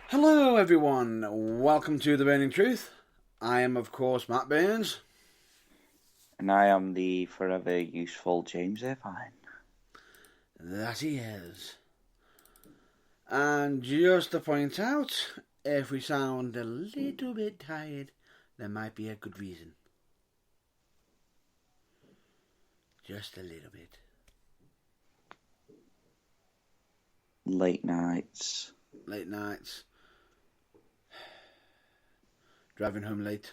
Hello everyone, welcome to The Burning Truth. I am of course Matt Burns. And I am the forever useful James Irvine. That he is. And just to point out, if we sound a little bit tired, there might be a good reason. Just a little bit. Late nights. Driving home late.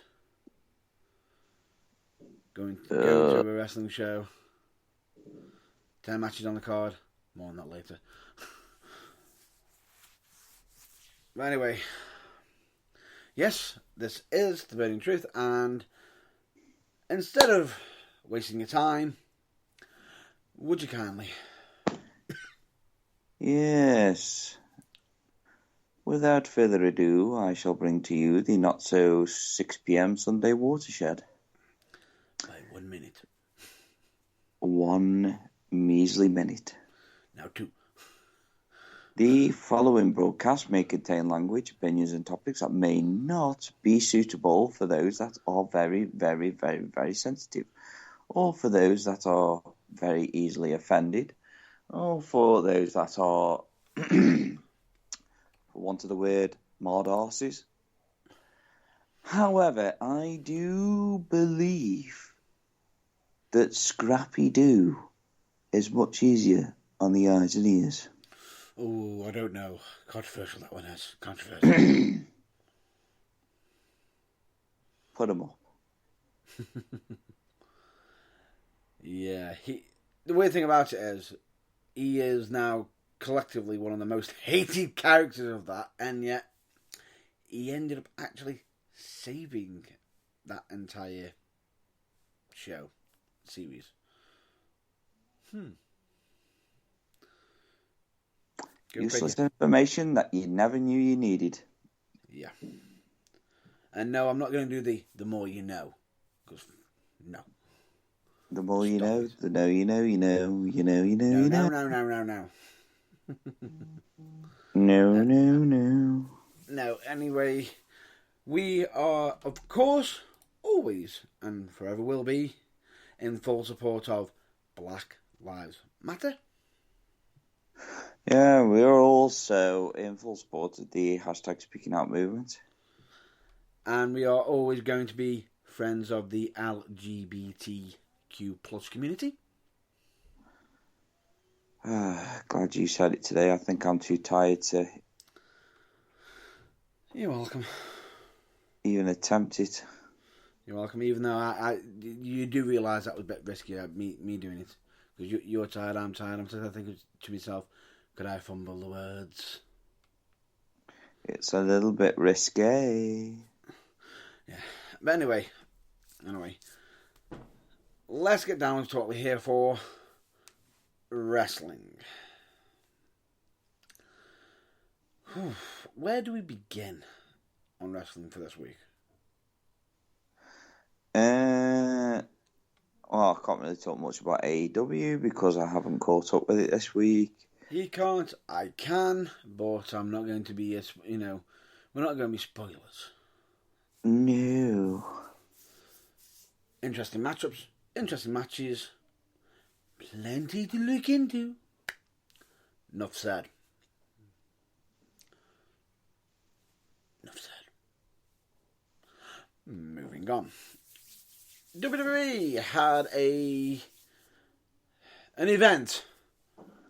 Going to a wrestling show. 10 matches on the card. More on that later. But anyway. Yes, this is The Burning Truth. And instead of wasting your time, would you kindly? Yes. Without further ado, I shall bring to you the not-so 6 p.m. Sunday watershed. By 1 minute. 1 measly minute. Now 2. The following broadcast may contain language, opinions and topics that may not be suitable for those that are very, very, very, very sensitive, or for those that are very easily offended, or for those that are, for want of the word, mod arses. However, I do believe that Scrappy Doo is much easier on the eyes and ears. Oh, I don't know. Controversial, that one is. Controversial. Put him up. Yeah, the weird thing about it is, he is now collectively one of the most hated characters of that, and yet he ended up actually saving that entire series. Useless information that you never knew you needed. Yeah. And no, I'm not going to do the more you know. Because, no. The more you know, the know you know, you know, you know, you know, you know. No. No, anyway, we are, of course, always and forever will be in full support of Black Lives Matter. Yeah, we are also in full support of the hashtag Speaking Out movement. And we are always going to be friends of the LGBTQ plus community. Glad you said it today. I think I'm too tired to... You're welcome. Even attempt it. You're welcome, even though you do realise that was a bit risky, me doing it. Because you're tired, I'm tired. I'm just thinking to myself, could I fumble the words? It's a little bit risque. Yeah. But anyway, let's get down to what we're here for. Wrestling. Where do we begin on wrestling for this week? Well, I can't really talk much about AEW because I haven't caught up with it this week. You can't, I can, but I'm not going to be, we're not going to be spoilers. No. Interesting matchups, interesting matches, plenty to look into. Enough said. Moving on. WWE had an event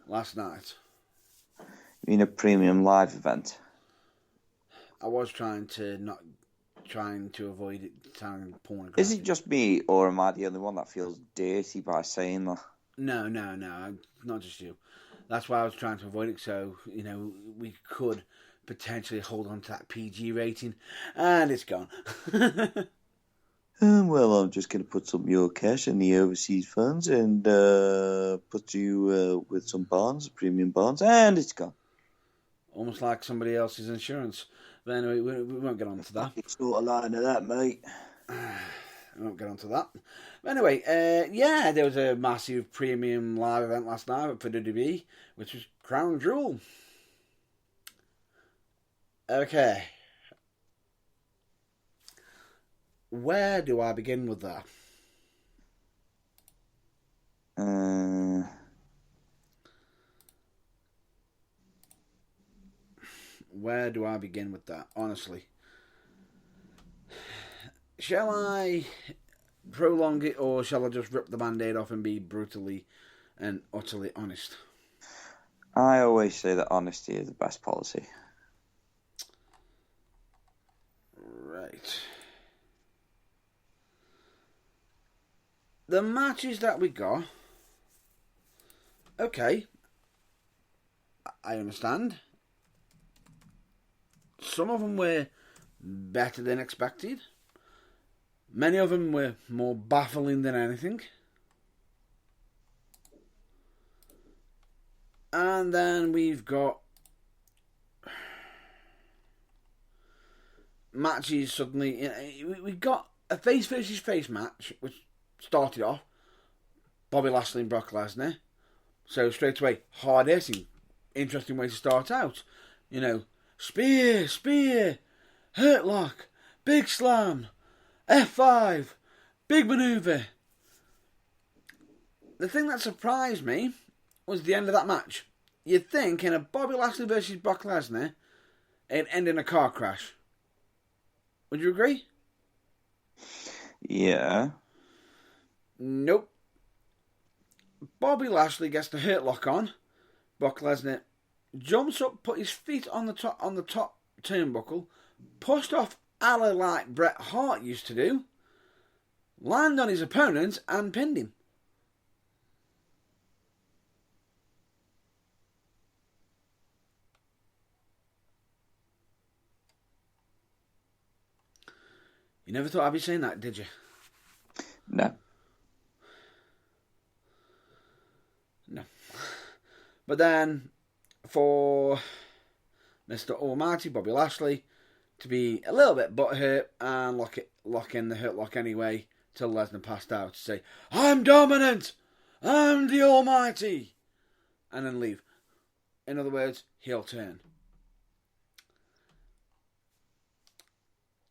last night. You mean a premium live event? I was trying to avoid it sounding pornographic. Is it just me, or am I the only one that feels dirty by saying that? No, not just you. That's why I was trying to avoid it, so, we could potentially hold on to that PG rating, and it's gone. Well, I'm just going to put some of your cash in the overseas funds and put you with some bonds, premium bonds, and it's gone. Almost like somebody else's insurance. But anyway, we won't get on to that. It's sort of line of that, mate. I won't get on to that. But anyway, there was a massive premium live event last night for WWE, which was Crown Jewel. Okay. Where do I begin with that? Where do I begin with that, honestly? Shall I prolong it, or shall I just rip the band-aid off and be brutally and utterly honest? I always say that honesty is the best policy. Right. The matches that we got, okay, I understand. Some of them were better than expected. Many of them were more baffling than anything. And then we've got matches suddenly. We got a face versus face match, which started off Bobby Lashley and Brock Lesnar. So straight away, hard hitting, interesting way to start out. You know, spear, hurt lock, big slam, F5, big maneuver. The thing that surprised me was the end of that match. You'd think in a Bobby Lashley versus Brock Lesnar, it'd end in a car crash. Would you agree? Yeah. Nope. Bobby Lashley gets the hurt lock on. Brock Lesnar jumps up, put his feet on the top turnbuckle, pushed off alley like Bret Hart used to do, landed on his opponent and pinned him. You never thought I'd be saying that, did you? No. No. But then, for Mr. Almighty Bobby Lashley to be a little bit butthurt and lock in the hurt lock anyway till Lesnar passed out to say, "I'm dominant! I'm the Almighty!" and then leave. In other words, heel turn.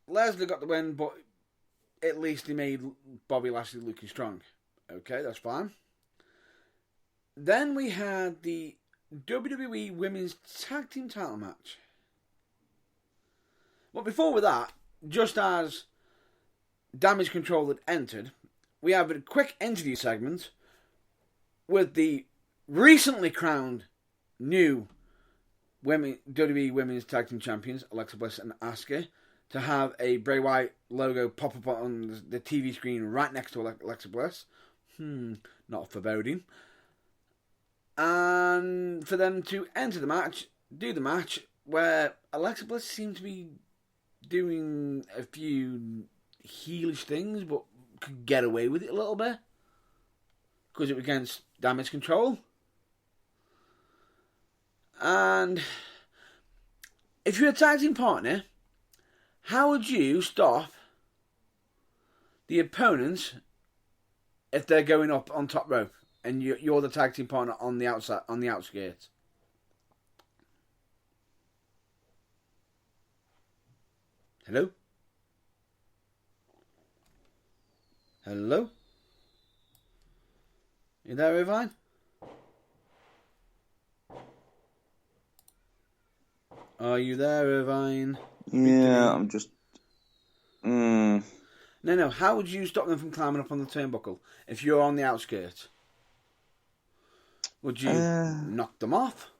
Lesnar got the win, but at least he made Bobby Lashley looking strong. Okay, that's fine. Then we had the WWE Women's Tag Team title match. But before with that, just as Damage Control had entered, we have a quick interview segment with the recently crowned new WWE Women's Tag Team Champions, Alexa Bliss and Asuka, to have a Bray Wyatt logo pop up on the TV screen right next to Alexa Bliss. Not foreboding. And for them to enter the match, do the match, where Alexa Bliss seemed to be doing a few heelish things, but could get away with it a little bit. Because it was against Damage Control. And if you're a tag team partner, how would you stop the opponents if they're going up on top rope and you're the tag team partner on the outside, on the outskirts? Hello? Hello? You there, Irvine? Are you there, Irvine? Yeah, I'm just... No, how would you stop them from climbing up on the turnbuckle if you're on the outskirts? Would you knock them off?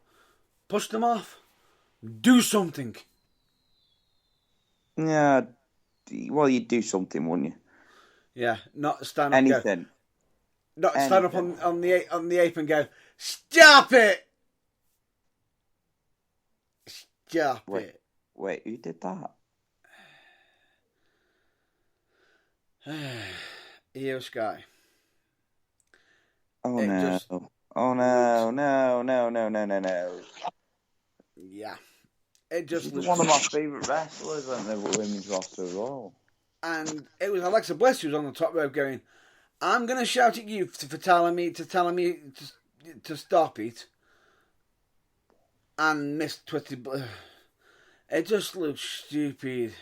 Push them off? Do something? Yeah, well, you'd do something, wouldn't you? Yeah, not stand up. Anything. Not stand up on the apron and go, "Stop it! Stop it!" Wait, who did that? Io Sky. Oh no! Oh no! No! Yeah, it just She's one of my favourite wrestlers on the women's roster as well. And it was Alexa Bliss who was on the top rope going, "I'm going to shout at you for telling me to stop it." And Miss Twisted It just looked stupid.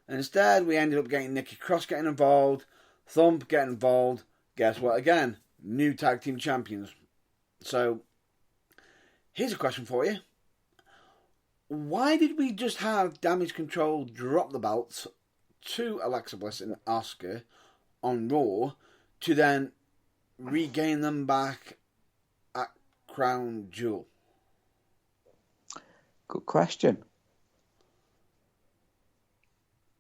And instead, we ended up getting Nikki Cross getting involved, Thump getting involved. Guess what? Again, new tag team champions. So, here's a question for you. Why did we just have Damage Control drop the belts to Alexa Bliss and Asuka on Raw to then regain them back at Crown Jewel? Good question.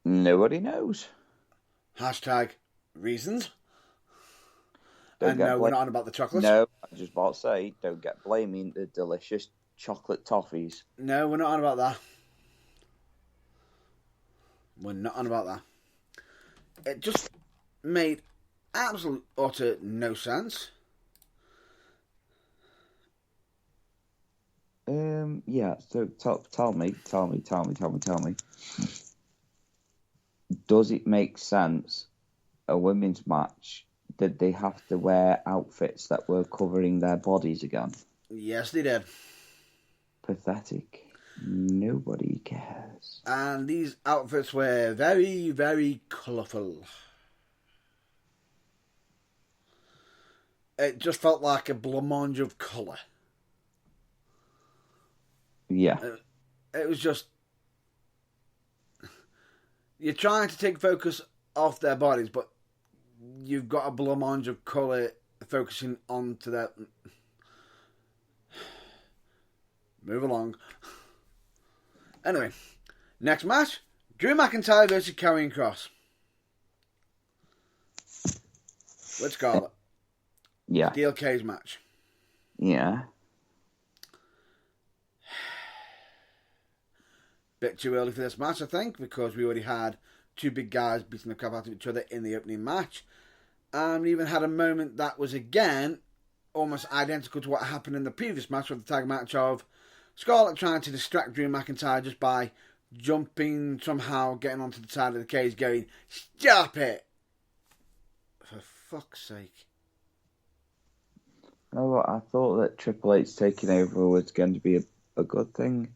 Nobody knows. Hashtag reasons. Don't and get no, we're not on about the chocolates. No, I was just about to say, don't get blaming the delicious chocolate toffees. No, we're not on about that. We're not on about that. It just made absolute utter no sense. Yeah, so tell me. Does it make sense, a women's match, did they have to wear outfits that were covering their bodies again? Yes, they did. Pathetic. Nobody cares. And these outfits were very, very colourful. It just felt like a blancmange of colour. Yeah. It was just... You're trying to take focus off their bodies, but you've got a blancmange of colour focusing onto their... Move along. Anyway, next match, Drew McIntyre versus Karrion Kross. With Scarlett. Yeah. Steel cage match. Yeah. Bit too early for this match, I think, because we already had two big guys beating the crap out of each other in the opening match. And we even had a moment that was, again, almost identical to what happened in the previous match with the tag match of Scarlett trying to distract Drew McIntyre just by jumping, somehow getting onto the side of the cage, going, "Stop it!" For fuck's sake. Oh, I thought that Triple H taking over was going to be a good thing.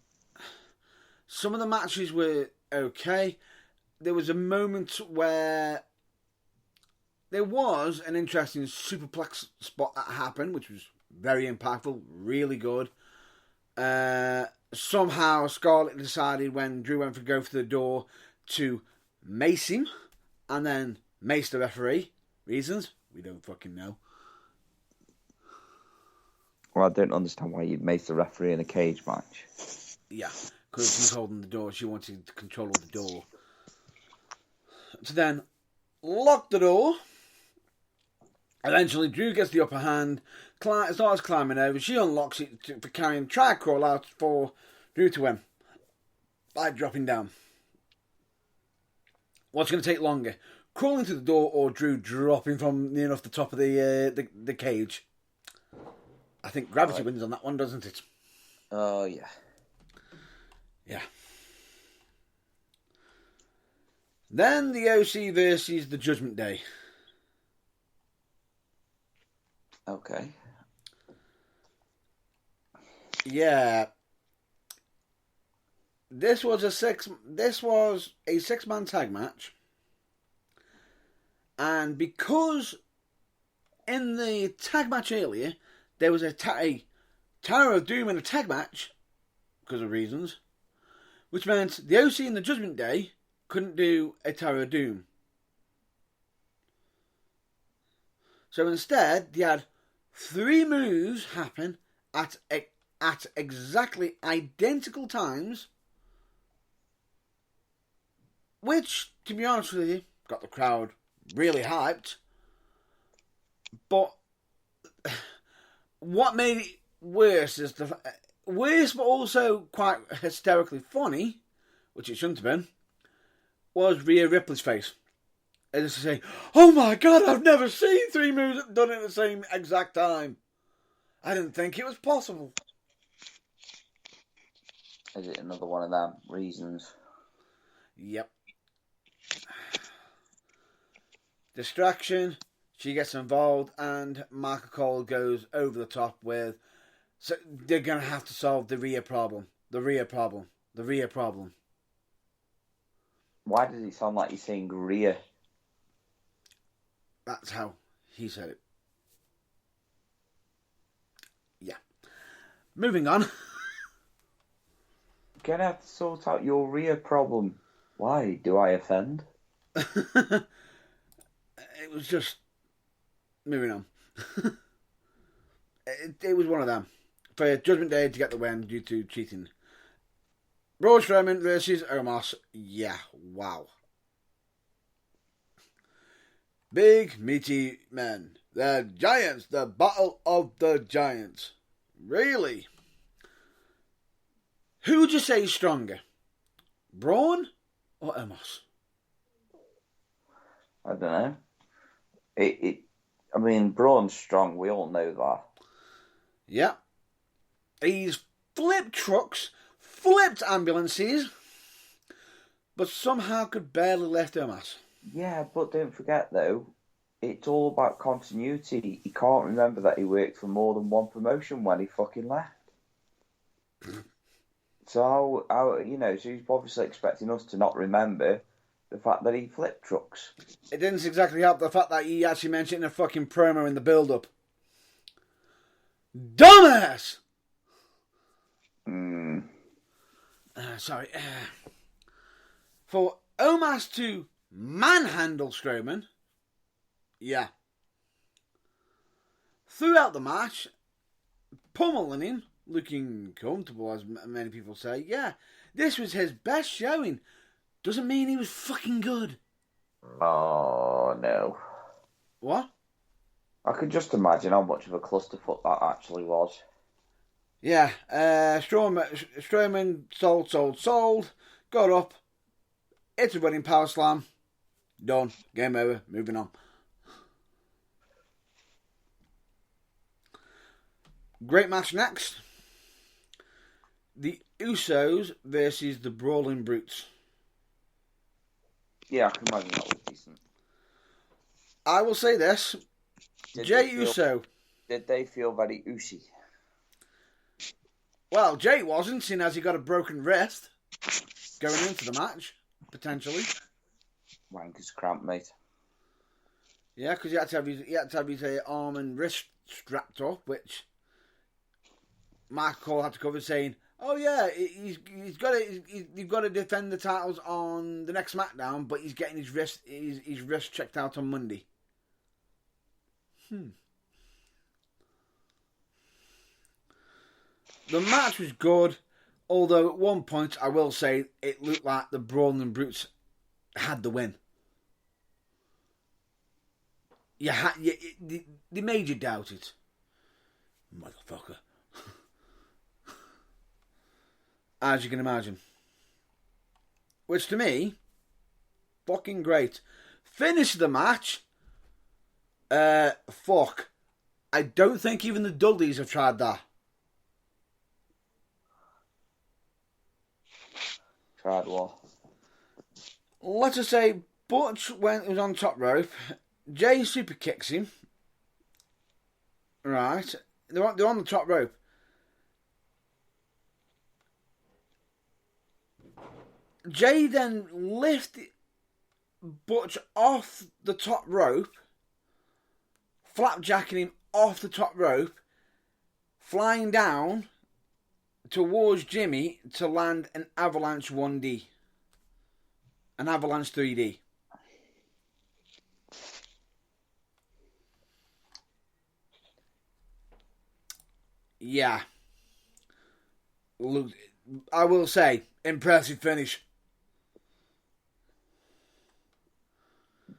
Some of the matches were okay. There was a moment where there was an interesting superplex spot that happened, which was very impactful, really good. Somehow Scarlett decided when Drew went to go for the door to mace him and then mace the referee. Reasons? We don't fucking know. Well, I don't understand why you'd mace the referee in a cage match. Yeah, because he's holding the door. She wanted control of the door. To then lock the door. Eventually, Drew gets the upper hand, starts climbing over. She unlocks it for Karrion, try to crawl out for Drew to win by dropping down. What's going to take longer? Crawling to the door or Drew dropping from near enough the top of the cage? I think gravity wins on that one, doesn't it? Oh, yeah. Yeah. Then the OC versus the Judgment Day. Okay. Yeah. This was a 6-man tag match. And because in the tag match earlier, there was a Tower of Doom in a tag match, because of reasons, which meant the OC and the Judgment Day couldn't do a Tower of Doom. So instead, they had 3 moves happen at exactly identical times, which, to be honest with you, got the crowd really hyped. But what made it worse is worse, but also quite hysterically funny, which it shouldn't have been, was Rhea Ripley's face. And just to say, "Oh my god, I've never seen 3 moves done at the same exact time. I didn't think it was possible." Is it another one of them reasons? Yep. Distraction. She gets involved, and Michael Cole goes over the top with, so they're going to have to solve the Rhea problem. The Rhea problem. The Rhea problem. Why does it sound like you're saying Rhea? That's how he said it. Yeah. Moving on. Gonna have to sort out your Rhea problem. Why? Do I offend? It was just... Moving on. It was one of them. For Judgment Day to get the win due to cheating. Braun Strowman versus Omos. Yeah, wow. Big, meaty men. The Giants. The Battle of the Giants. Really? Who would you say is stronger? Braun or Omos? I don't know. I mean, Braun's strong. We all know that. Yeah. He's flipped trucks, flipped ambulances, but somehow could barely lift Omos. Yeah, but don't forget, though, it's all about continuity. He can't remember that he worked for more than one promotion when he fucking left. So, so he's obviously expecting us to not remember the fact that he flipped trucks. It didn't exactly help the fact that he actually mentioned it in a fucking promo in the build-up. Dumbass! Sorry. For Omos to manhandle Strowman, yeah. Throughout the match, pummeling him, looking comfortable, as many people say, yeah, this was his best showing. Doesn't mean he was fucking good. Oh, no. What? I could just imagine how much of a clusterfuck that actually was. Yeah, Strowman sold, got up, hit a running power slam, done, game over, moving on. Great match next. The Usos versus the Brawling Brutes. Yeah, I can imagine that was decent. I will say this. Jey Uso. Did they feel very Usy? Well, Jey wasn't, seeing as he got a broken wrist going into the match, potentially. Wanker's cramp, mate. Yeah, because he had to have his arm and wrist strapped up, which Mark Cole had to cover, saying, "Oh yeah, you've got to defend the titles on the next SmackDown, but he's getting his wrist checked out on Monday." The match was good, although at one point I will say it looked like the Brawling Brutes had the win. They made you doubt it, motherfucker. As you can imagine. Which to me, fucking great. Finish the match. Fuck. I don't think even the Dudleys have tried that. Tried what? Let's just say Butch when he was on top rope. Jay super kicks him. Right. They're on the top rope. Jay then lifted Butch off the top rope, flapjacking him off the top rope, flying down towards Jimmy to land an Avalanche 1D. An Avalanche 3D. Yeah. Look, I will say, impressive finish.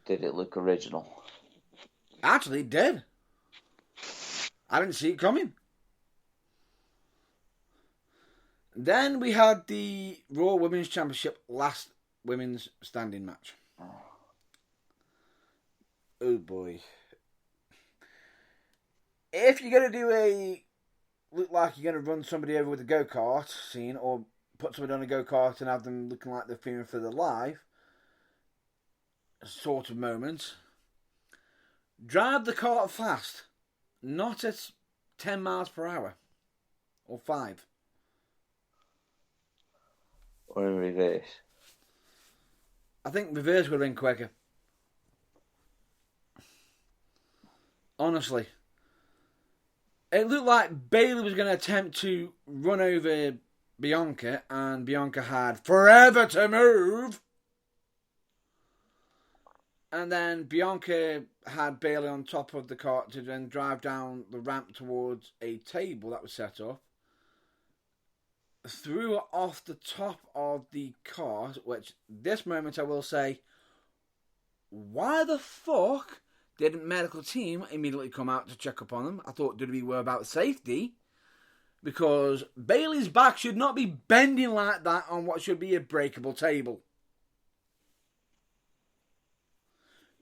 Did it look original? Actually, it did. I didn't see it coming. Then we had the Raw Women's Championship last women's standing match. Oh boy. If you're going to do look like you're going to run somebody over with a go-kart scene, or put somebody on a go-kart and have them looking like they're fearing for their life sort of moment, drive the cart fast, not at 10 miles per hour or 5. Or in reverse? I think reverse would have been quicker. Honestly. It looked like Bayley was going to attempt to run over Bianca, and Bianca had forever to move. And then Bianca had Bayley on top of the cart to then drive down the ramp towards a table that was set up. Threw her off the top of the cart, which this moment I will say, why the fuck didn't medical team immediately come out to check up on them? I thought WWE were about safety, because Bayley's back should not be bending like that on what should be a breakable table.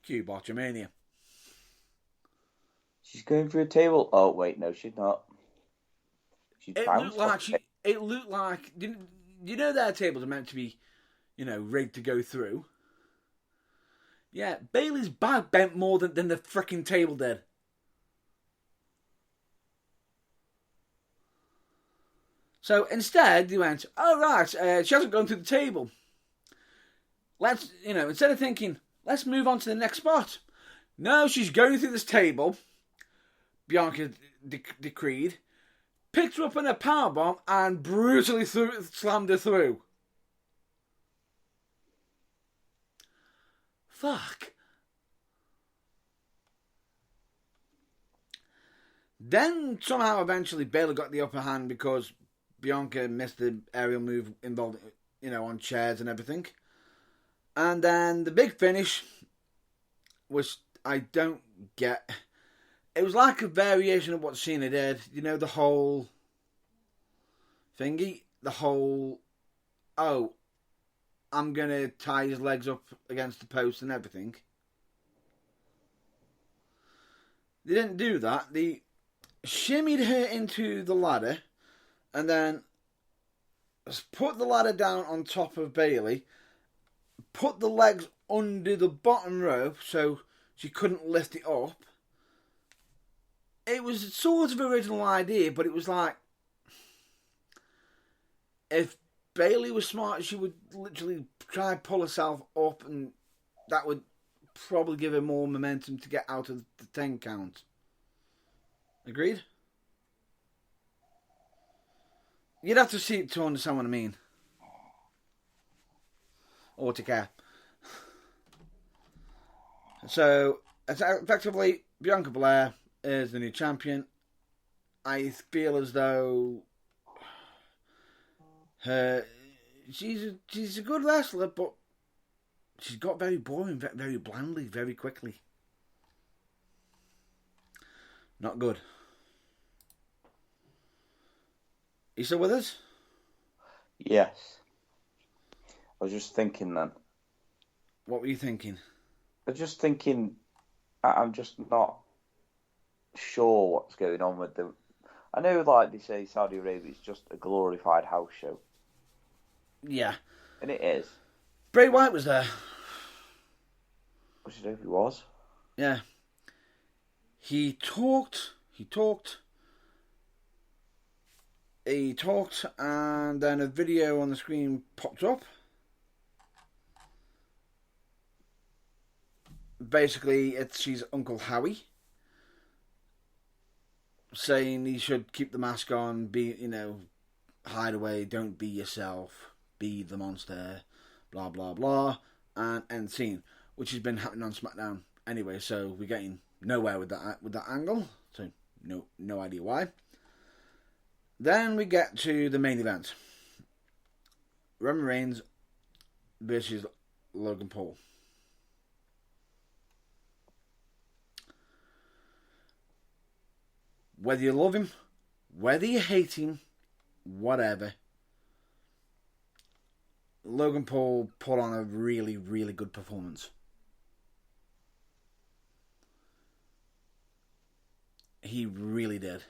Cue Botchamania. She's going through a table. Oh wait, no, she's not. It looked like. You know their tables are meant to be, rigged to go through. Yeah, Bayley's back bent more than the frickin' table did. So instead, they went, oh right, she hasn't gone through the table. Let's, instead of thinking, let's move on to the next spot. No, she's going through this table. Bianca decreed. Picked her up in a powerbomb and brutally slammed her through. Fuck. Then somehow eventually Bayley got the upper hand because Bianca missed the aerial move involved, on chairs and everything. And then the big finish, which I don't get. It was like a variation of what Cena did. The whole thingy. The whole, I'm going to tie his legs up against the post and everything. They didn't do that. They shimmied her into the ladder and then put the ladder down on top of Bayley, put the legs under the bottom rope so she couldn't lift it up. It was sort of original idea, but it was like, if Bayley was smart, she would literally try and pull herself up, and that would probably give her more momentum to get out of the 10 count. Agreed? You'd have to see it to understand what I mean. Or to care. So, effectively, Bianca Belair is the new champion. I feel as though she's a good wrestler, but she's got very boring, very blandly, very quickly. Not good. You still with us? Yes. I was just thinking then. What were you thinking? I was just thinking, I'm just not sure what's going on with the... I know, like they say, Saudi Arabia is just a glorified house show. Yeah. And it is. Bray Wyatt was there. Which I hope he was. Yeah. He talked, and then a video on the screen popped up. Basically, she's Uncle Howie saying he should keep the mask on, hide away, don't be yourself, be the monster, blah, blah, blah, and end scene, which has been happening on SmackDown anyway, so we're getting nowhere with that angle, so no idea why. Then we get to the main event. Roman Reigns versus Logan Paul. Whether you love him, whether you hate him, whatever, Logan Paul put on a really, really good performance. He really did.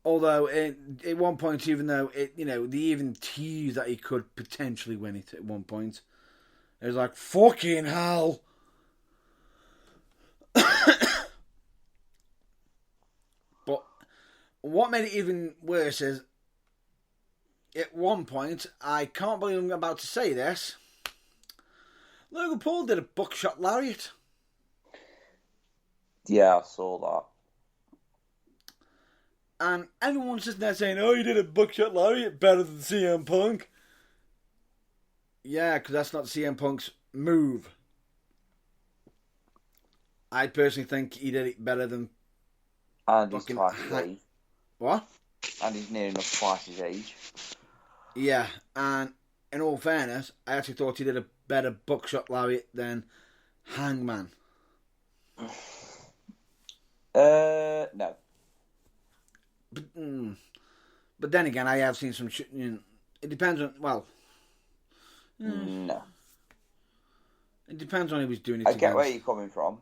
Although, at one point, even though they even teased that he could potentially win it at one point, it was like, fucking hell. But what made it even worse is, at one point, I can't believe I'm about to say this, Logan Paul did a buckshot lariat. Yeah, I saw that. And everyone's sitting there saying, oh, he did a buckshot lariat better than CM Punk. Yeah, because that's not CM Punk's move. I personally think he did it better than... And he's twice his age. What? And he's near enough twice his age. Yeah, and in all fairness, I actually thought he did a better buckshot lariat than Hangman. No. But then again, I have seen some... it depends on... Well... No. It depends on who was doing it I get against. where you're coming from.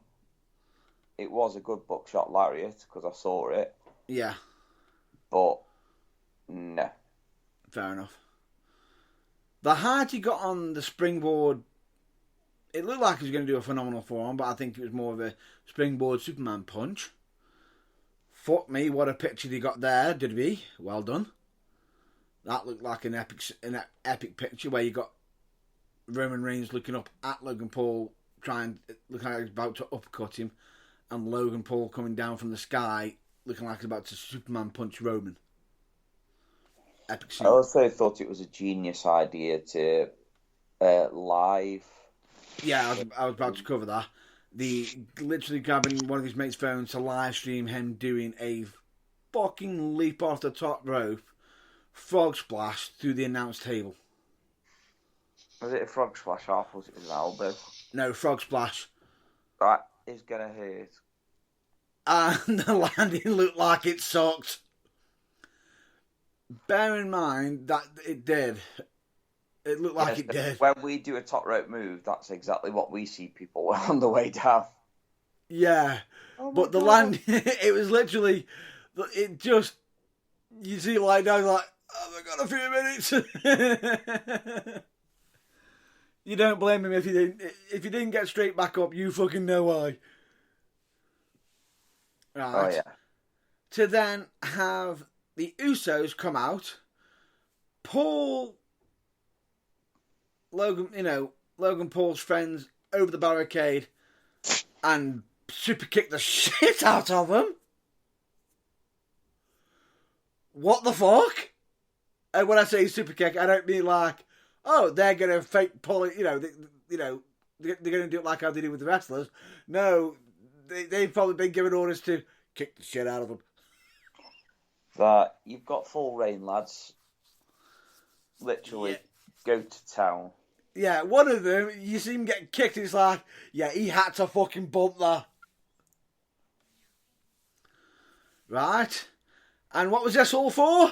It was a good buckshot lariat, because I saw it. Yeah. But, no. Fair enough. The height he got on the springboard, it looked like he was going to do a phenomenal form, but I think it was more of a springboard Superman punch. Fuck me, what a picture they got there, did we? Well done. That looked like an epic picture where you got Roman Reigns looking up at Logan Paul, looking like he's about to uppercut him, and Logan Paul coming down from the sky, looking like he's about to Superman punch Roman. Epic scene. I also thought it was a genius idea to live. Yeah, I was about to cover that. Literally grabbing one of his mates' phones to live stream him doing a fucking leap off the top rope, frog splash through the announce table. Was it a frog splash off? Was it an elbow? No, frog splash. That is gonna hurt. And the landing looked like it sucked. Bear in mind that it did. It looked like it did. When we do a top rope move, that's exactly what we see people on the way down. Yeah. But the landing, it was literally, it just, you see lying down like, oh my god, a few minutes. You don't blame him if he didn't get straight back up, you fucking know why. Right. Oh, yeah. To then have the Usos come out, pull Logan Paul's friends over the barricade and super kick the shit out of them. What the fuck? And when I say super kick, I don't mean like, oh, they're gonna fake pull it. They're gonna do it like how they do with the wrestlers. No, they've probably been given orders to kick the shit out of them. That you've got full reign, lads. Literally, go to town. Yeah, one of them, you see him getting kicked, it's like, yeah, he had to fucking bump that. Right. And what was this all for?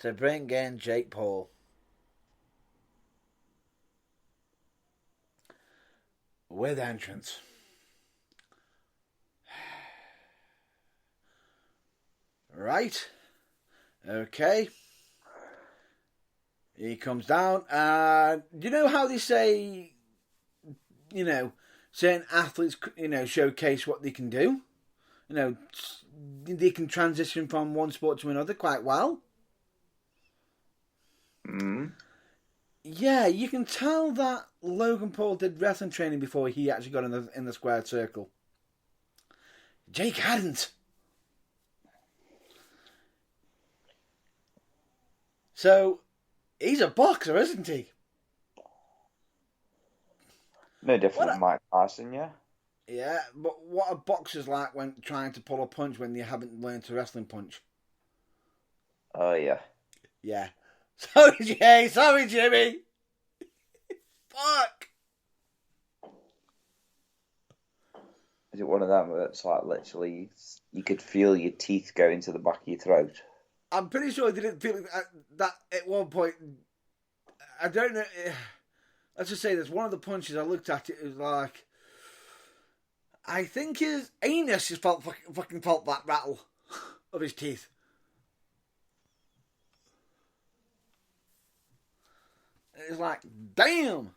To bring in Jake Paul. With entrance. Right. Okay. He comes down. You know how they say, certain athletes, showcase what they can do? They can transition from one sport to another quite well. Mm. Yeah, you can tell that Logan Paul did wrestling training before he actually got in the squared circle. Jake hadn't. So, he's a boxer, isn't he? No different than Mike Tyson, yeah. Yeah, but what are boxers like when trying to pull a punch when they haven't learned to wrestling punch? Oh, yeah. Yeah. Sorry, Jay. Sorry, Jimmy. Fuck. Is it one of them where it's like literally you could feel your teeth go into the back of your throat? I'm pretty sure I didn't feel that at one point. I don't know. Let's just say this. One of the punches I looked at, it was like, I think his anus just fucking felt that rattle of his teeth. It's like, damn.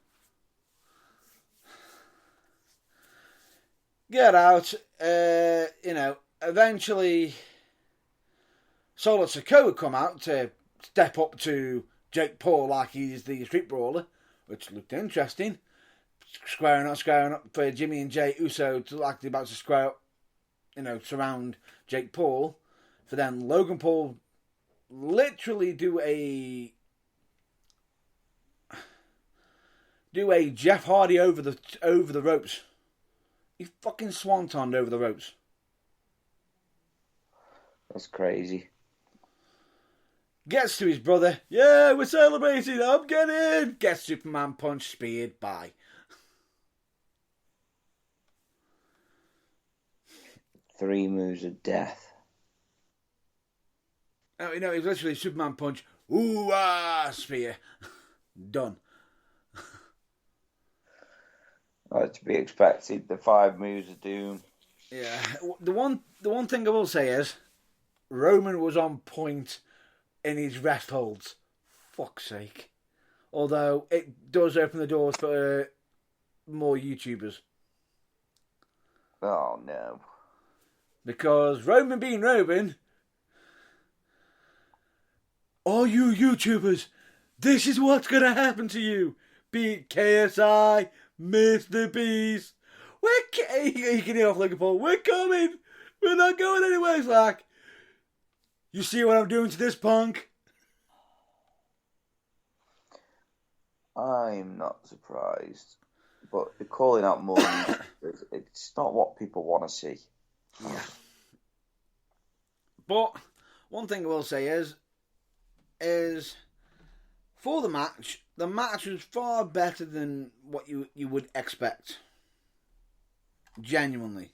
Get out. eventually Solo Sikoa would come out to step up to Jake Paul like he's the street brawler, which looked interesting. Squaring up for Jimmy and Jay Uso to like they're about to square up, surround Jake Paul. For then Logan Paul literally do a Jeff Hardy over the ropes. He fucking swantoned over the ropes. That's crazy. Gets to his brother. Yeah, we're celebrating. I'm getting. Gets Superman punch, speared, bye. 3 moves of death. Oh, it was literally Superman punch. Ooh, ah, spear. Done. To be expected, the 5 moves of doom. Yeah. The one thing I will say is Roman was on point in his rest holds. Fuck's sake. Although it does open the doors for more YouTubers. Oh no. Because Roman being Roman, all you YouTubers, this is what's gonna happen to you. Beat KSI, Mr. Beast. You can hear off Logan Paul. We're coming. We're not going anywhere. It's like, you see what I'm doing to this punk? I'm not surprised. But they're calling out more. It's not what people want to see. Yeah. But one thing I will say is for the match was far better than what you would expect. Genuinely.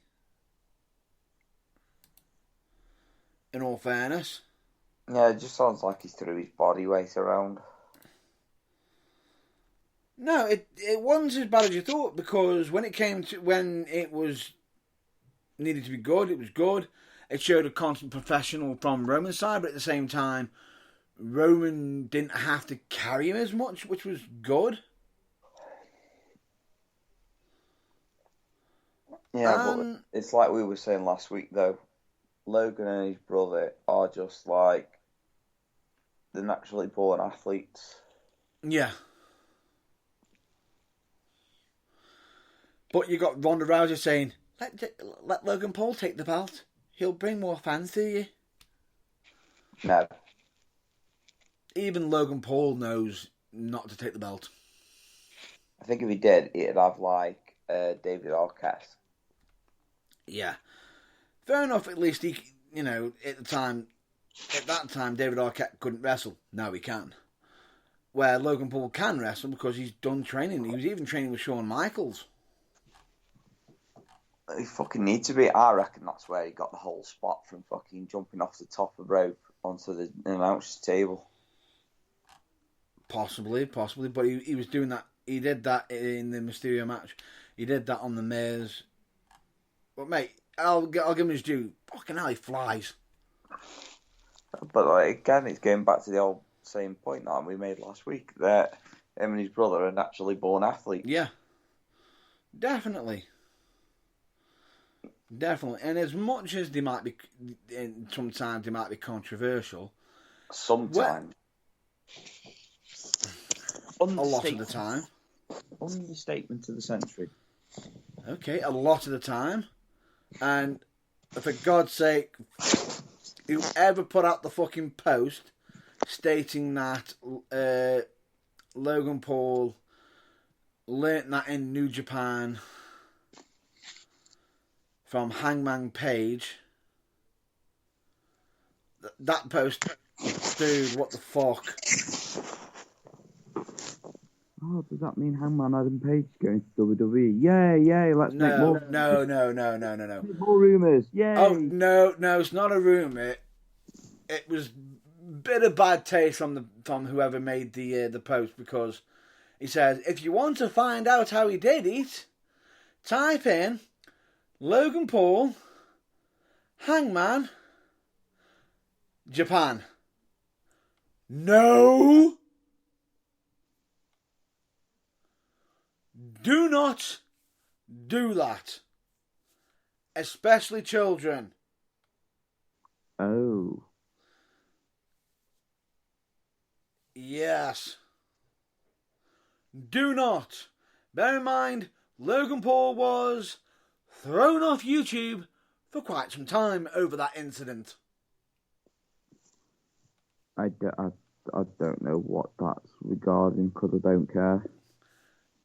In all fairness. Yeah, it just sounds like he threw his body weight around. No, it wasn't as bad as you thought, because when it was needed to be good, it was good. It showed a constant professional from Roman's side, but at the same time, Roman didn't have to carry him as much, which was good. Yeah, but it's like we were saying last week, though. Logan and his brother are just like the naturally born athletes. Yeah. But you got Ronda Rousey saying, let Logan Paul take the belt. He'll bring more fans to you. No. Even Logan Paul knows not to take the belt. I think if he did, it'd have like David Arquette. Yeah. Fair enough, at least he, at that time, David Arquette couldn't wrestle. Now he can. Where Logan Paul can wrestle because he's done training. He was even training with Shawn Michaels. He fucking needs to be. I reckon that's where he got the whole spot from fucking jumping off the top of the rope onto the announcer's table. Possibly, but he was doing that. He did that in the Mysterio match. He did that on the Miz. But mate, I'll give him his due. Fucking hell, he flies. But again, it's going back to the old same point that we made last week, that him and his brother are naturally born athletes. Yeah, definitely. And as much as they might be, sometimes they might be controversial. Sometimes. A lot of the time. Understatement of the century. Okay, a lot of the time. And for God's sake, whoever put out the fucking post stating that Logan Paul learnt that in New Japan from Hangman Page, that post, dude, what the fuck? Oh, does that mean Hangman Adam Page is going to WWE? Yay, let's make more. No. More rumours, yay. Oh, no, it's not a rumour. It was a bit of bad taste from whoever made the post, because he says, if you want to find out how he did it, type in Logan Paul, Hangman, Japan. No! Do not do that. especially children. Oh. Yes. Do not. Bear in mind, Logan Paul was thrown off YouTube for quite some time over that incident. I don't know what that's regarding because I don't care.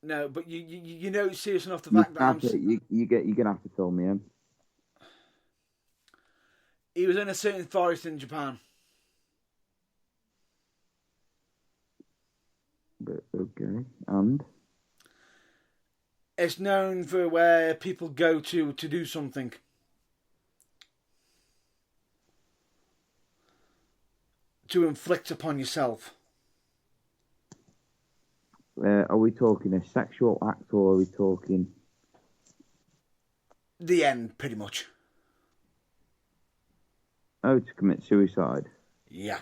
No, but you know it's serious enough the You fact that you're gonna have to fill me in. he was in a certain forest in Japan. But okay, and It's known for where people go to do something. To inflict upon yourself. are we talking a sexual act or are we talking The end, pretty much. to commit suicide? Yeah.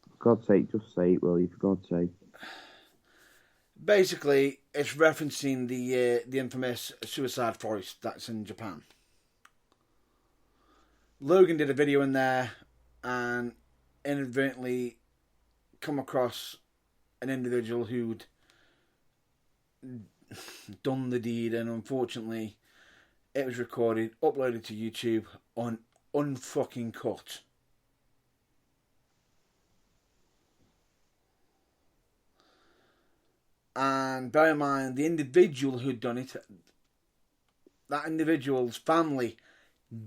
For God's sake, just say it, will you? For God's sake. Basically, it's referencing the infamous suicide forest that's in Japan. Logan did a video in there and inadvertently come across an individual who'd done the deed, and unfortunately it was recorded, uploaded to YouTube on unfucking cut. And bear in mind, the individual who'd done it, that individual's family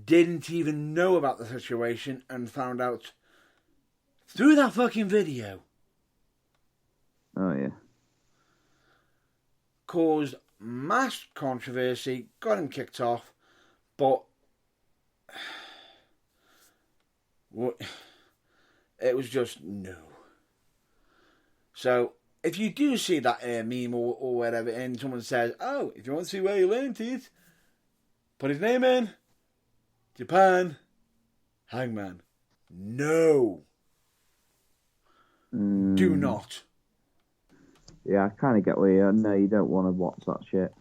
didn't even know about the situation and found out through that fucking video. Oh yeah. Caused mass controversy, got him kicked off, but it was just no. So if you do see that meme or whatever, and someone says, "Oh, if you want to see where he learned it, put his name in, Japan, Hangman." No. Do not. Yeah, I kind of get where you. No, you don't want to watch that shit.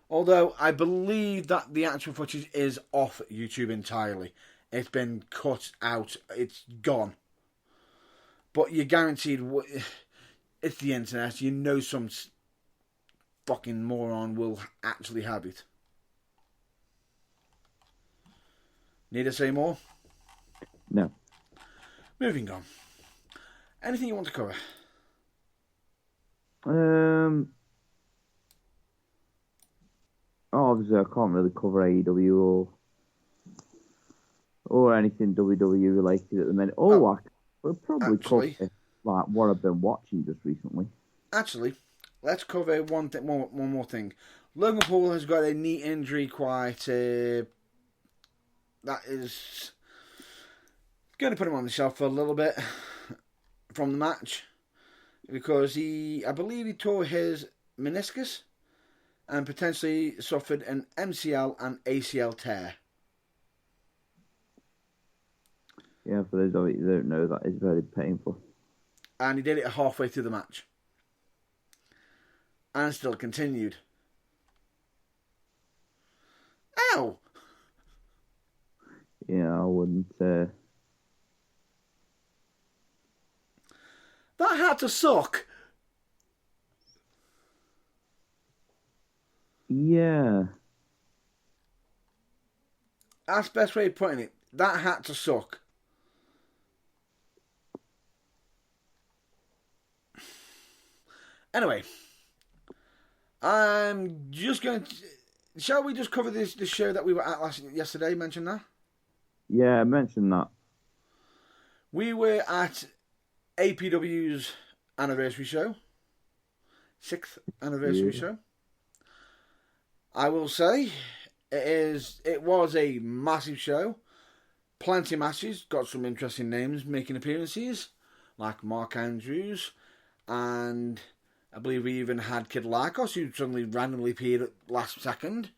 Although I believe that the actual footage is off YouTube entirely. It's been cut out. It's gone. But you're guaranteed. It's the internet. You know some fucking moron will actually have it. Need to say more? No. Moving on. Anything you want to cover? Obviously, I can't really cover AEW or anything WWE related at the minute. I will probably cover like what I've been watching just recently. Actually, let's cover one more thing. Logan Paul has got a knee injury that is going to put him on the shelf for a little bit from the match, because I believe he tore his meniscus and potentially suffered an MCL and ACL tear. Yeah, for those of you who don't know, that is very painful. And he did it halfway through the match. And still continued. Ow! Yeah, I wouldn't. That had to suck. Yeah. That's the best way of putting it. That had to suck. Anyway, I'm just going to... Shall we just cover this show that we were at yesterday? Mention that? Yeah, I mentioned that. We were at APW's anniversary show. 6th anniversary show. I will say, it was a massive show. Plenty of matches. Got some interesting names making appearances, like Mark Andrews, and I believe we even had Kid Lycos, who suddenly randomly appeared at last second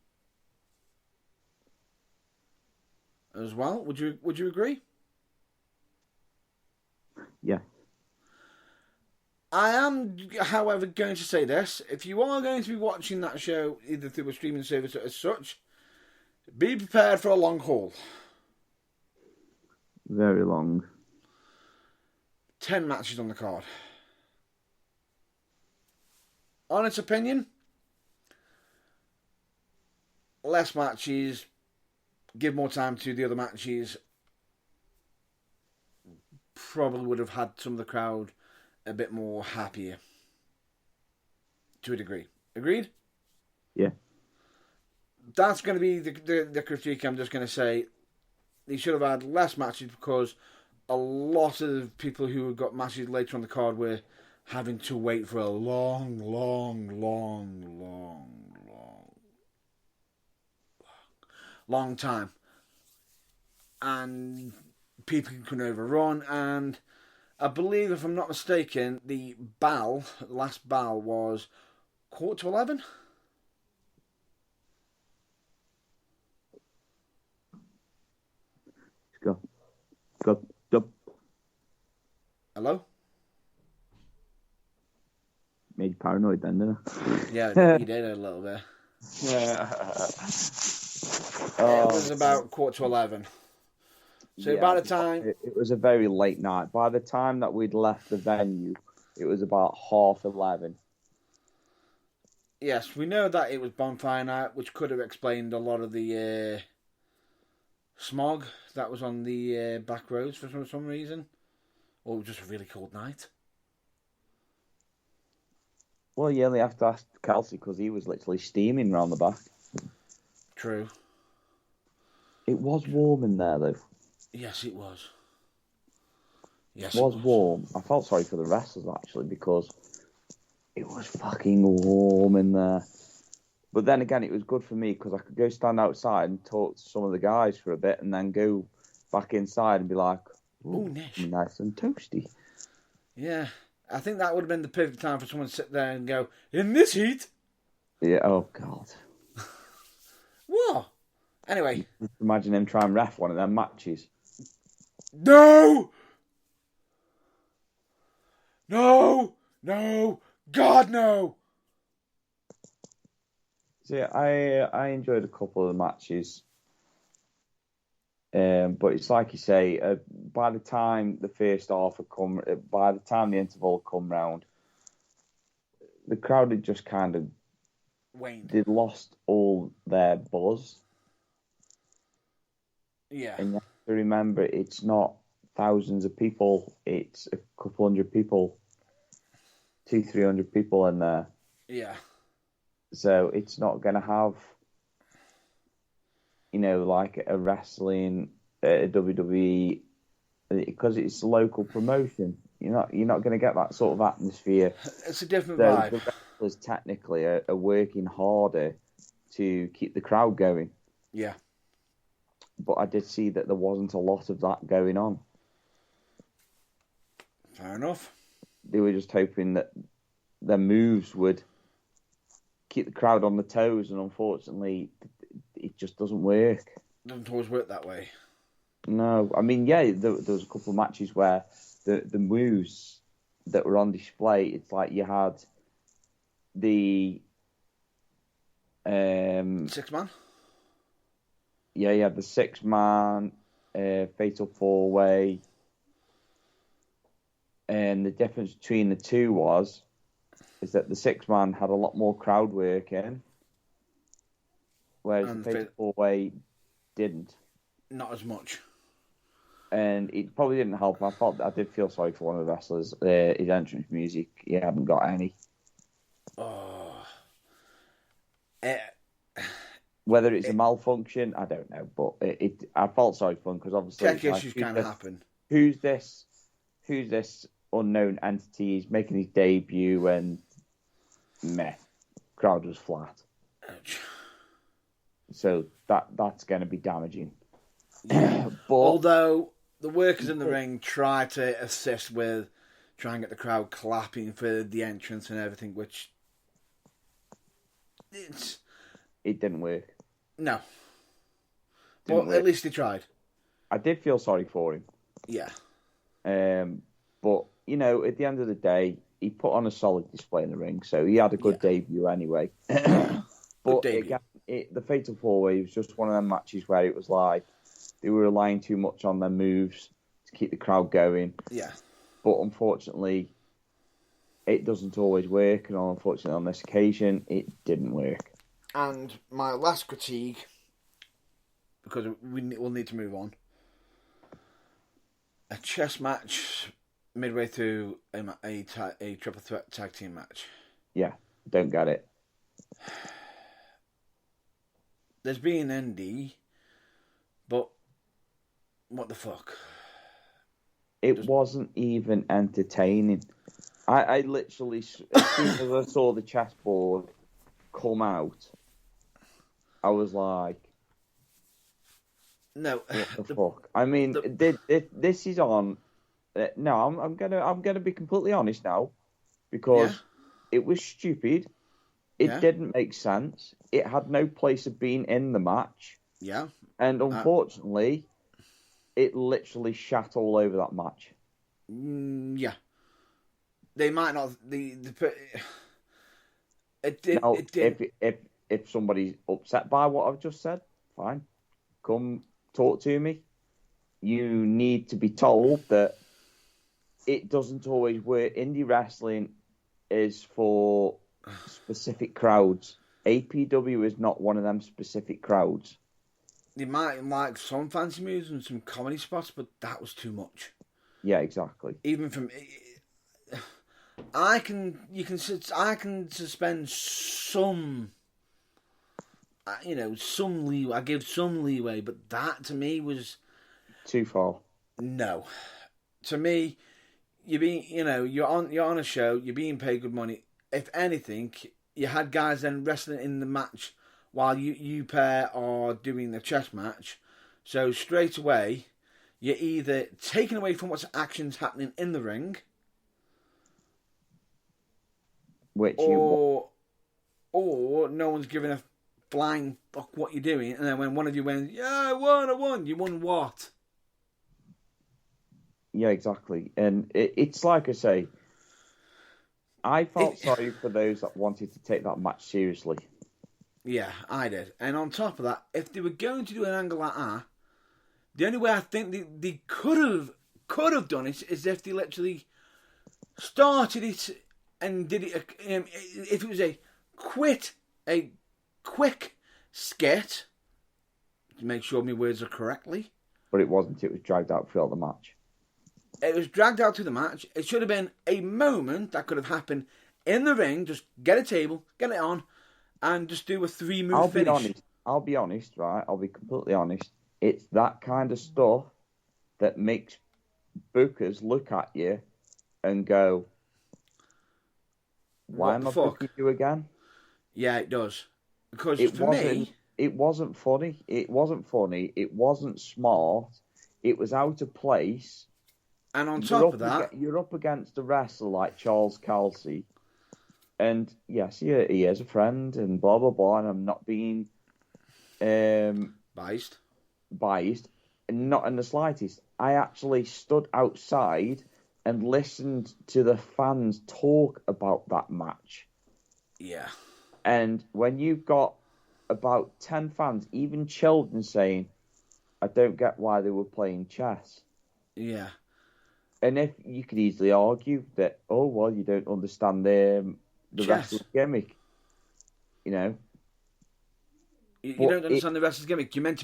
as well. Would you agree? Yeah. I am, however, going to say this. If you are going to be watching that show, either through a streaming service or as such, be prepared for a long haul. Very long. 10 matches on the card. Honest opinion, less matches, give more time to the other matches. Probably would have had some of the crowd a bit more happier. To a degree. Agreed? Yeah. That's going to be the critique. I'm just going to say they should have had less matches because a lot of people who got matches later on the card were having to wait for a long time. And people can overrun. And I believe, if I'm not mistaken, the last bell was 11:15. Go. Hello? Made you paranoid then, didn't I? Yeah, you did a little bit. It was about 11:15. So Yeah, by the time... It was a very late night. By the time that we'd left the venue, it was about 11:30. Yes, we know that it was bonfire night, which could have explained a lot of the smog that was on the back roads for some reason. Or it was just a really cold night. Well, yeah, they have to ask Kelsey because he was literally steaming round the back. True. It was warm in there, though. Yes, it was. It was warm. I felt sorry for the wrestlers, actually, because it was fucking warm in there. But then again, it was good for me because I could go stand outside and talk to some of the guys for a bit and then go back inside and be like, ooh, nice and toasty. Yeah. I think that would have been the perfect time for someone to sit there and go, in this heat? Yeah, oh, God. What? Anyway. Imagine him trying to ref one of them matches. No! No! No! God, no! So, yeah, I enjoyed a couple of the matches. But it's like you say, by the time the first half had come, by the time the interval had come round, the crowd had just kind of waned. They'd lost all their buzz. Yeah. And you have to remember, it's not thousands of people, it's a couple hundred people, 200-300 people in there. Yeah. So it's not going to have, like a wrestling, a WWE, because it's local promotion. You're not going to get that sort of atmosphere. It's a different vibe. The wrestlers technically are working harder to keep the crowd going. Yeah. But I did see that there wasn't a lot of that going on. Fair enough. They were just hoping that their moves would keep the crowd on the toes, and unfortunately, it just doesn't work. Doesn't always work that way. No, I mean, yeah, there was a couple of matches where the moves that were on display, it's like you had the 6-man? Yeah, you had the 6-man, fatal 4-way, and the difference between the two is that the 6-man had a lot more crowd work in, whereas the fatal 4-way didn't. Not as much. And it probably didn't help. I did feel sorry for one of the wrestlers. His entrance music, he hadn't got any. Oh. Whether it's a malfunction, I don't know. But I felt sorry for him because obviously tech issues can happen. Who's this unknown entity? He's making his debut, and crowd was flat. Ouch. So that's going to be damaging. Yeah. But, although the workers in the ring try to assist with trying to get the crowd clapping for the entrance and everything, which it didn't work. No. Well, at least he tried. I did feel sorry for him. Yeah. But, at the end of the day, he put on a solid display in the ring, so he had a good debut anyway. But again, the Fatal 4-Way was just one of them matches where it was like they were relying too much on their moves to keep the crowd going. Yeah. But unfortunately, it doesn't always work, and unfortunately on this occasion, it didn't work. And my last critique, because we'll need to move on, a chess match midway through a triple threat tag team match. Yeah, don't get it. There's been an ND, but what the fuck? It wasn't even entertaining. I literally, as soon as I saw the chessboard come out, I was like, "No, what the fuck?" I mean, this is on. No, I'm gonna be completely honest now, because it was stupid. It didn't make sense. It had no place of being in the match. Yeah, and unfortunately, it literally shat all over that match. Yeah. They might not. It did. If somebody's upset by what I've just said, fine, come talk to me. You need to be told that it doesn't always work. Indie wrestling is for specific crowds. APW is not one of them specific crowds. They might like some fancy moves and some comedy spots, but that was too much. Yeah, exactly. Even from. I can suspend some, some leeway. I give some leeway, but that to me was too far. No, to me, you're on a show. You're being paid good money. If anything, you had guys then wrestling in the match while you pair are doing the chess match. So straight away, you're either taken away from what's actions happening in the ring. Or no one's giving a flying fuck what you're doing, and then when one of you wins, I won. You won what? Yeah, exactly. And it's like I say, I felt sorry for those that wanted to take that match seriously. Yeah, I did. And on top of that, if they were going to do an angle like that, the only way I think they could have done it is if they literally started it and did it. If it was a quick skit, to make sure my words are correctly. But it wasn't. It was dragged out throughout the match. It was dragged out through the match. It should have been a moment that could have happened in the ring. Just get a table, get it on, and just do a 3-move finish. I'll be honest, right? I'll be completely honest. It's that kind of stuff that makes bookers look at you and go, why am I booking you again? Yeah, it does. Because it wasn't funny. It wasn't smart. It was out of place. And on top of that, you're up against a wrestler like Charles Kelsey, and yes, he is a friend, and blah blah blah. And I'm not being biased, not in the slightest. I actually stood outside and listened to the fans talk about that match. Yeah. And when you've got about 10 fans, even children, saying, I don't get why they were playing chess. Yeah. And if you could easily argue that, you don't understand the wrestling gimmick. You don't understand the wrestling gimmick. You're meant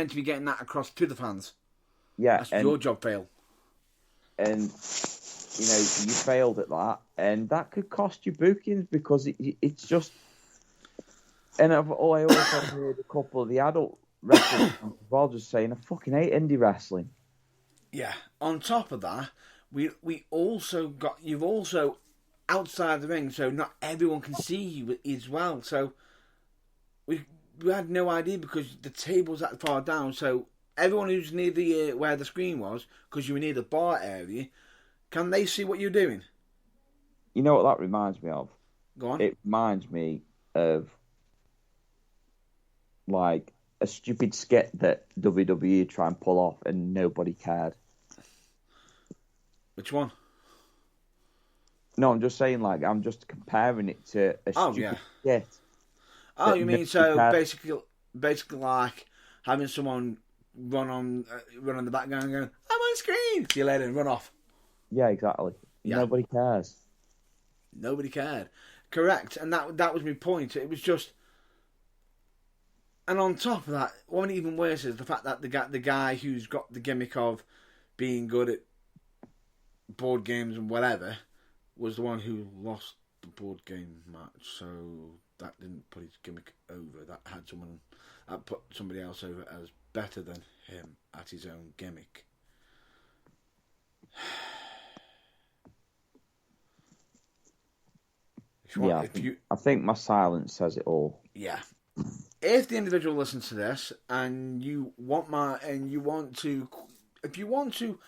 to be getting that across to the fans. Yeah. That's your job fail. And, you failed at that. And that could cost you bookings because it's just... And I also heard a couple of the adult wrestlers as well just saying, I fucking hate indie wrestling. Yeah. On top of that, we also you've also outside the ring, so not everyone can see you as well. So we had no idea because the table's that far down. So everyone who's near the where the screen was, because you were near the bar area, can they see what you're doing? You know what that reminds me of? Go on. It reminds me of like a stupid skit that WWE try and pull off and nobody cared. Which one? No, I'm just saying, like, I'm just comparing it to a Oh stupid yeah. skit. Oh, That you mean nobody so cares. basically like having someone run on the background and going, "I'm on screen." See you later, and run off. Yeah, exactly. Yeah, Nobody cares. nobody cared. Correct, and that was my point. It was just, and on top of that, what even worse is the fact that the guy who's got the gimmick of being good at board games and whatever was the one who lost the board game match. So that didn't put his gimmick over. That put somebody else over as better than him at his own gimmick. Yeah, I think my silence says it all. Yeah. If the individual listens to this and you want if you want to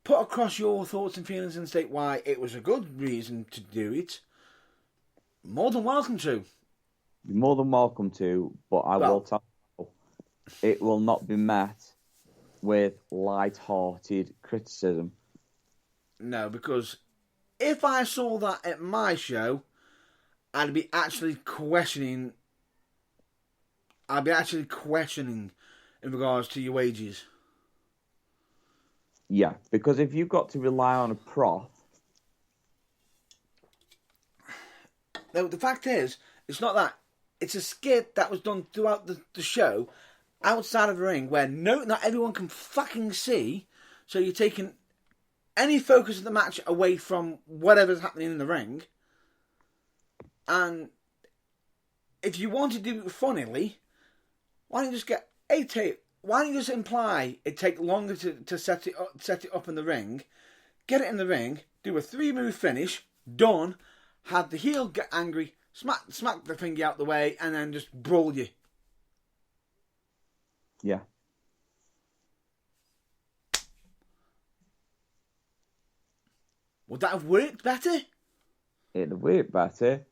put across your thoughts and feelings and state why it was a good reason to do it, more than welcome to. You're more than welcome to, but I will tell you, it will not be met with light-hearted criticism. No, because if I saw that at my show, I'd be actually questioning in regards to your wages. Yeah, because if you've got to rely on a prof... No, the fact is, it's not that. It's a skit that was done throughout the show, outside of the ring, where not everyone can fucking see, so you're taking any focus of the match away from whatever's happening in the ring. And if you want to do it funnily, why don't you just get a tape? Why don't you just imply it take longer to set it up in the ring, get it in the ring, do a 3-move finish, done, have the heel get angry, smack the thingy out the way, and then just brawl you. Yeah. Would that have worked better? It'd have worked better.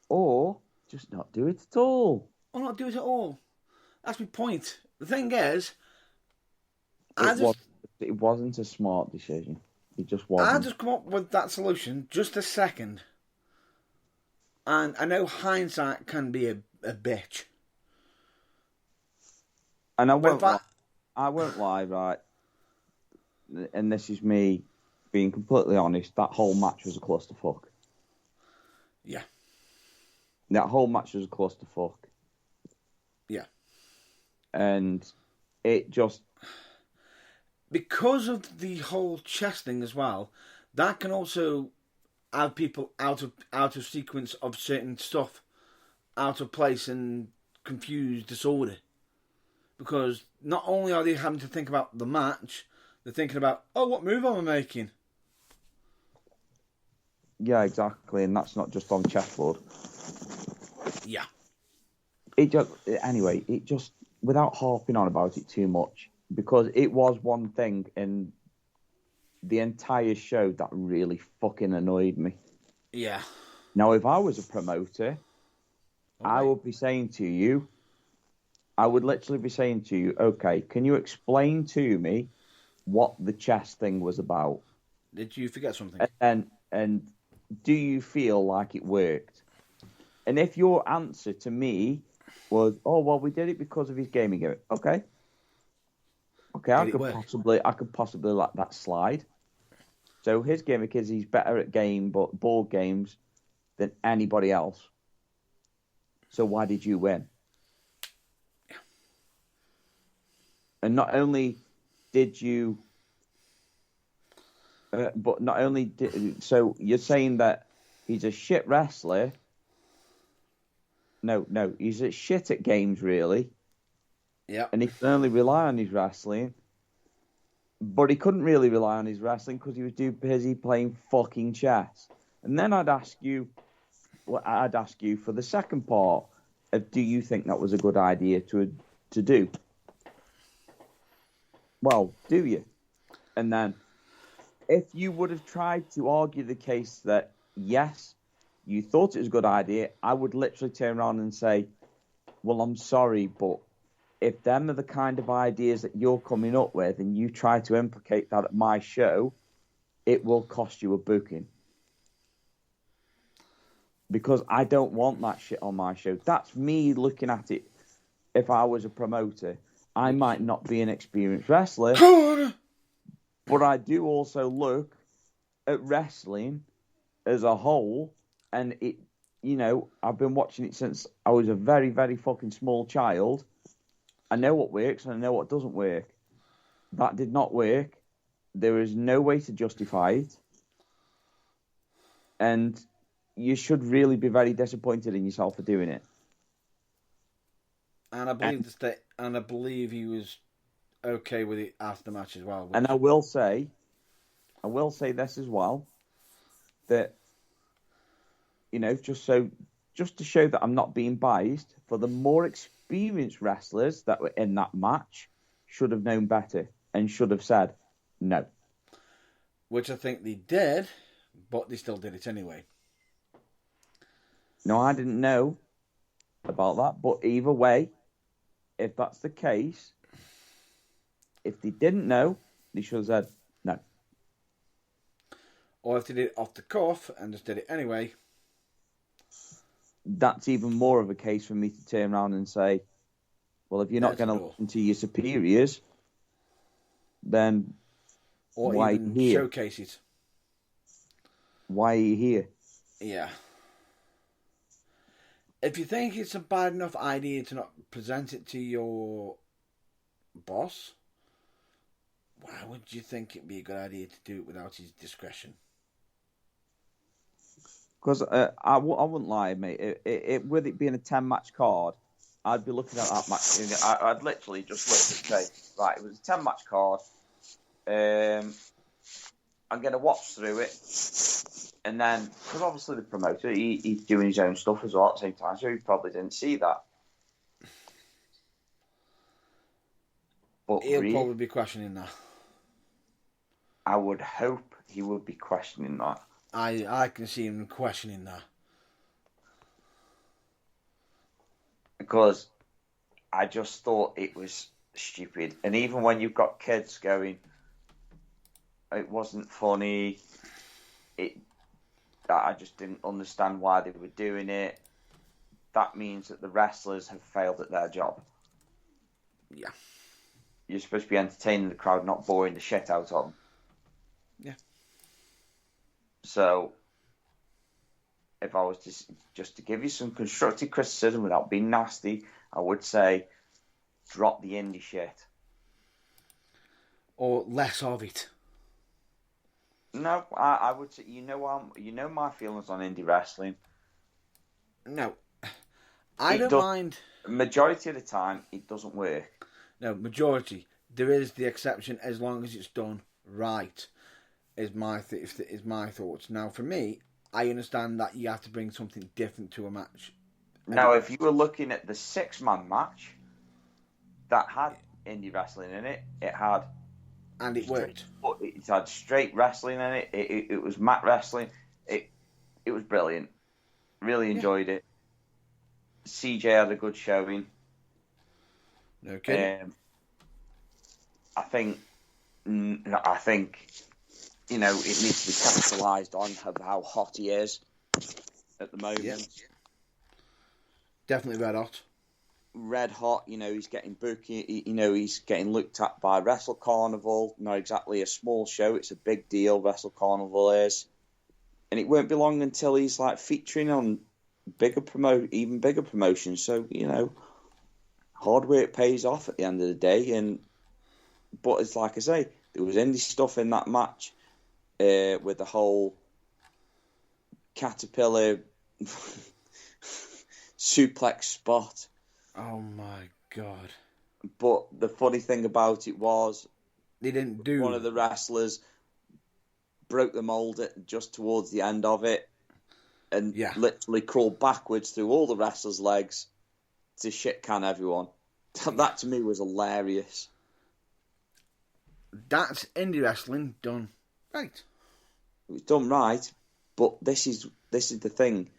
Or just not do it at all. Or not do it at all. That's my point. The thing is, it wasn't a smart decision. It just wasn't. I just come up with that solution just a second. And I know hindsight can be a bitch. And I won't lie, right? And this is me being completely honest. That whole match was a clusterfuck. Yeah. That whole match was a clusterfuck. Yeah. And it just... Because of the whole chest thing as well, that can also have people out of sequence of certain stuff, out of place and confused disorder. Because not only are they having to think about the match, they're thinking about, oh, what move am I making? Yeah, exactly, and that's not just on chessboard. Yeah. It just, without harping on about it too much, because it was one thing in the entire show that really fucking annoyed me. Yeah. Now, if I was a promoter, I would be saying to you, I would literally be saying to you, okay, can you explain to me what the chess thing was about? Did you forget something? And do you feel like it worked? And if your answer to me was, oh, well, we did it because of his gaming gimmick. Okay, I could possibly let that slide. So his gimmick is he's better at board games than anybody else. So why did you win? Yeah. And not only did you, so you're saying that he's a shit wrestler. No, he's a shit at games, really. Yeah. And he can only rely on his wrestling. But he couldn't really rely on his wrestling because he was too busy playing fucking chess. And then I'd ask you for the second part of, do you think that was a good idea to do? Well, do you? And then, if you would have tried to argue the case that, yes, you thought it was a good idea, I would literally turn around and say, well, I'm sorry, but if them are the kind of ideas that you're coming up with and you try to implicate that at my show, it will cost you a booking. because I don't want that shit on my show. That's me looking at it. If I was a promoter, I might not be an experienced wrestler, but I do also look at wrestling as a whole, and it, I've been watching it since I was a very, very fucking small child. I know what works and I know what doesn't work. That did not work. There is no way to justify it. And you should really be very disappointed in yourself for doing it. And I believe he was okay with it after the match as well. And I will say this as well, that, just to show that I'm not being biased, for the more experienced wrestlers that were in that match should have known better and should have said no. Which I think they did, but they still did it anyway. No, I didn't know about that, but either way, if that's the case, if they didn't know, they should have said no. Or if they did it off the cuff and just did it anyway. That's even more of a case for me to turn around and say, well, if you're not going to listen to your superiors, then or why even here? Showcase it. Why are you here? Yeah. If you think it's a bad enough idea to not present it to your boss, why would you think it'd be a good idea to do it without his discretion? Because I wouldn't lie, mate. With it being a 10-match card, I'd be looking at that match. I'd literally just look and say, right, it was a 10-match card. I'm going to watch through it. And then, because obviously the promoter, he's doing his own stuff as well at the same time, so he probably didn't see that. But he'll probably be questioning that. I would hope he would be questioning that. I can see him questioning that. Because I just thought it was stupid. And even when you've got kids going, it wasn't funny, I just didn't understand why they were doing it. That means that the wrestlers have failed at their job. Yeah. You're supposed to be entertaining the crowd, not boring the shit out of them. Yeah. So, if I was just to give you some constructive criticism without being nasty, I would say drop the indie shit. Or less of it. No, I would say, my feelings on indie wrestling. No. I don't mind. Majority of the time, it doesn't work. No, majority. There is the exception as long as it's done right, is my thoughts. Now, for me, I understand that you have to bring something different to a match. Now, if you were looking at the 6-man match that had indie wrestling in it, it had... And it worked. It had straight wrestling in it. It was mat wrestling. It was brilliant. Really enjoyed it. CJ had a good showing. No kidding. I think it needs to be capitalised on how hot he is at the moment. Yeah. Definitely red hot. Red hot, he's getting booked, he's getting looked at by Wrestle Carnival. Not exactly a small show, it's a big deal, Wrestle Carnival is. And it won't be long until he's featuring on even bigger promotions. So, hard work pays off at the end of the day. But it's like I say, there was indie stuff in that match with the whole caterpillar suplex spot. Oh my God. But the funny thing about it was they didn't do... One of the wrestlers broke the mold just towards the end of it and literally crawled backwards through all the wrestlers' legs to shit can everyone. That to me was hilarious. That's indie wrestling done right. It was done right, but this is the thing.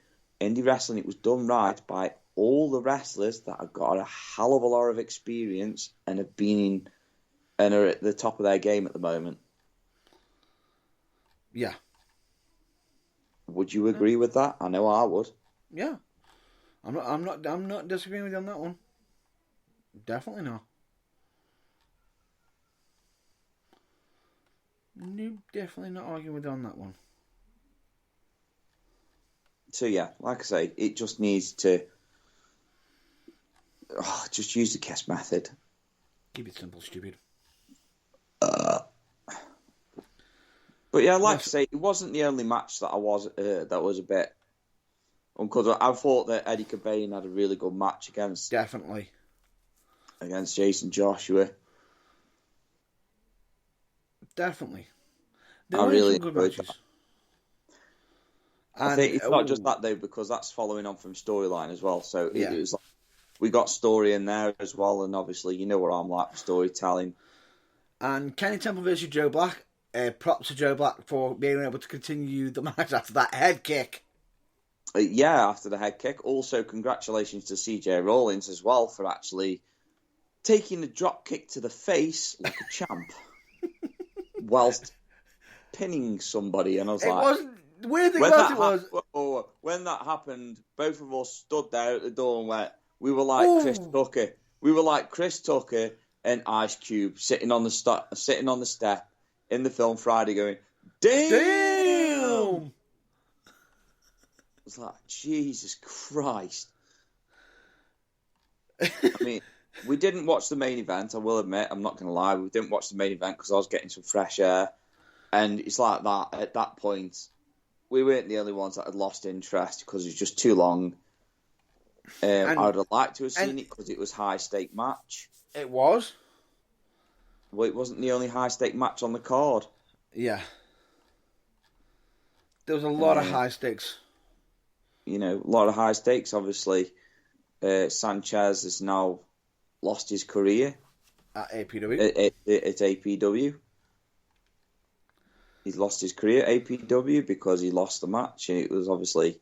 Indie wrestling, it was done right by all the wrestlers that have got a hell of a lot of experience and have been and are at the top of their game at the moment. Yeah. Would you agree with that? I know I would. Yeah. I'm not disagreeing with you on that one. Definitely not. No, definitely not arguing with you on that one. So yeah, like I say, it just needs to just use the kiss method. Keep it simple, stupid. But yeah, like I say, it wasn't the only match that was a bit uncomfortable. I thought that Eddie Cobain had a really good match against Jason Joshua. Definitely. I really good enjoyed matches. that. I think it's not just that though, because that's following on from storyline as well. So it was like we got story in there as well, and obviously you know what I'm like for storytelling. And Kenny Temple versus Joe Black. Props to Joe Black for being able to continue the match after that head kick. After the head kick. Also, congratulations to CJ Rollins as well for actually taking a drop kick to the face like a champ whilst pinning somebody. And I was the weird thing about it was... when that happened, both of us stood there at the door and went, we were like Chris Tucker. We were like Chris Tucker and Ice Cube sitting on the step in the film Friday going, damn! It's like, Jesus Christ. I mean, we didn't watch the main event, I will admit. I'm not going to lie. We didn't watch the main event because I was getting some fresh air. And it's like that. At that point, we weren't the only ones that had lost interest because it was just too long. I would have liked to have seen it because it was a high-stake match. It was? Well, it wasn't the only high-stake match on the card. Yeah. There was a lot of high stakes. You know, a lot of high stakes, obviously. Sanchez has now lost his career. At APW? At APW. He's lost his career at APW because he lost the match, and it was obviously...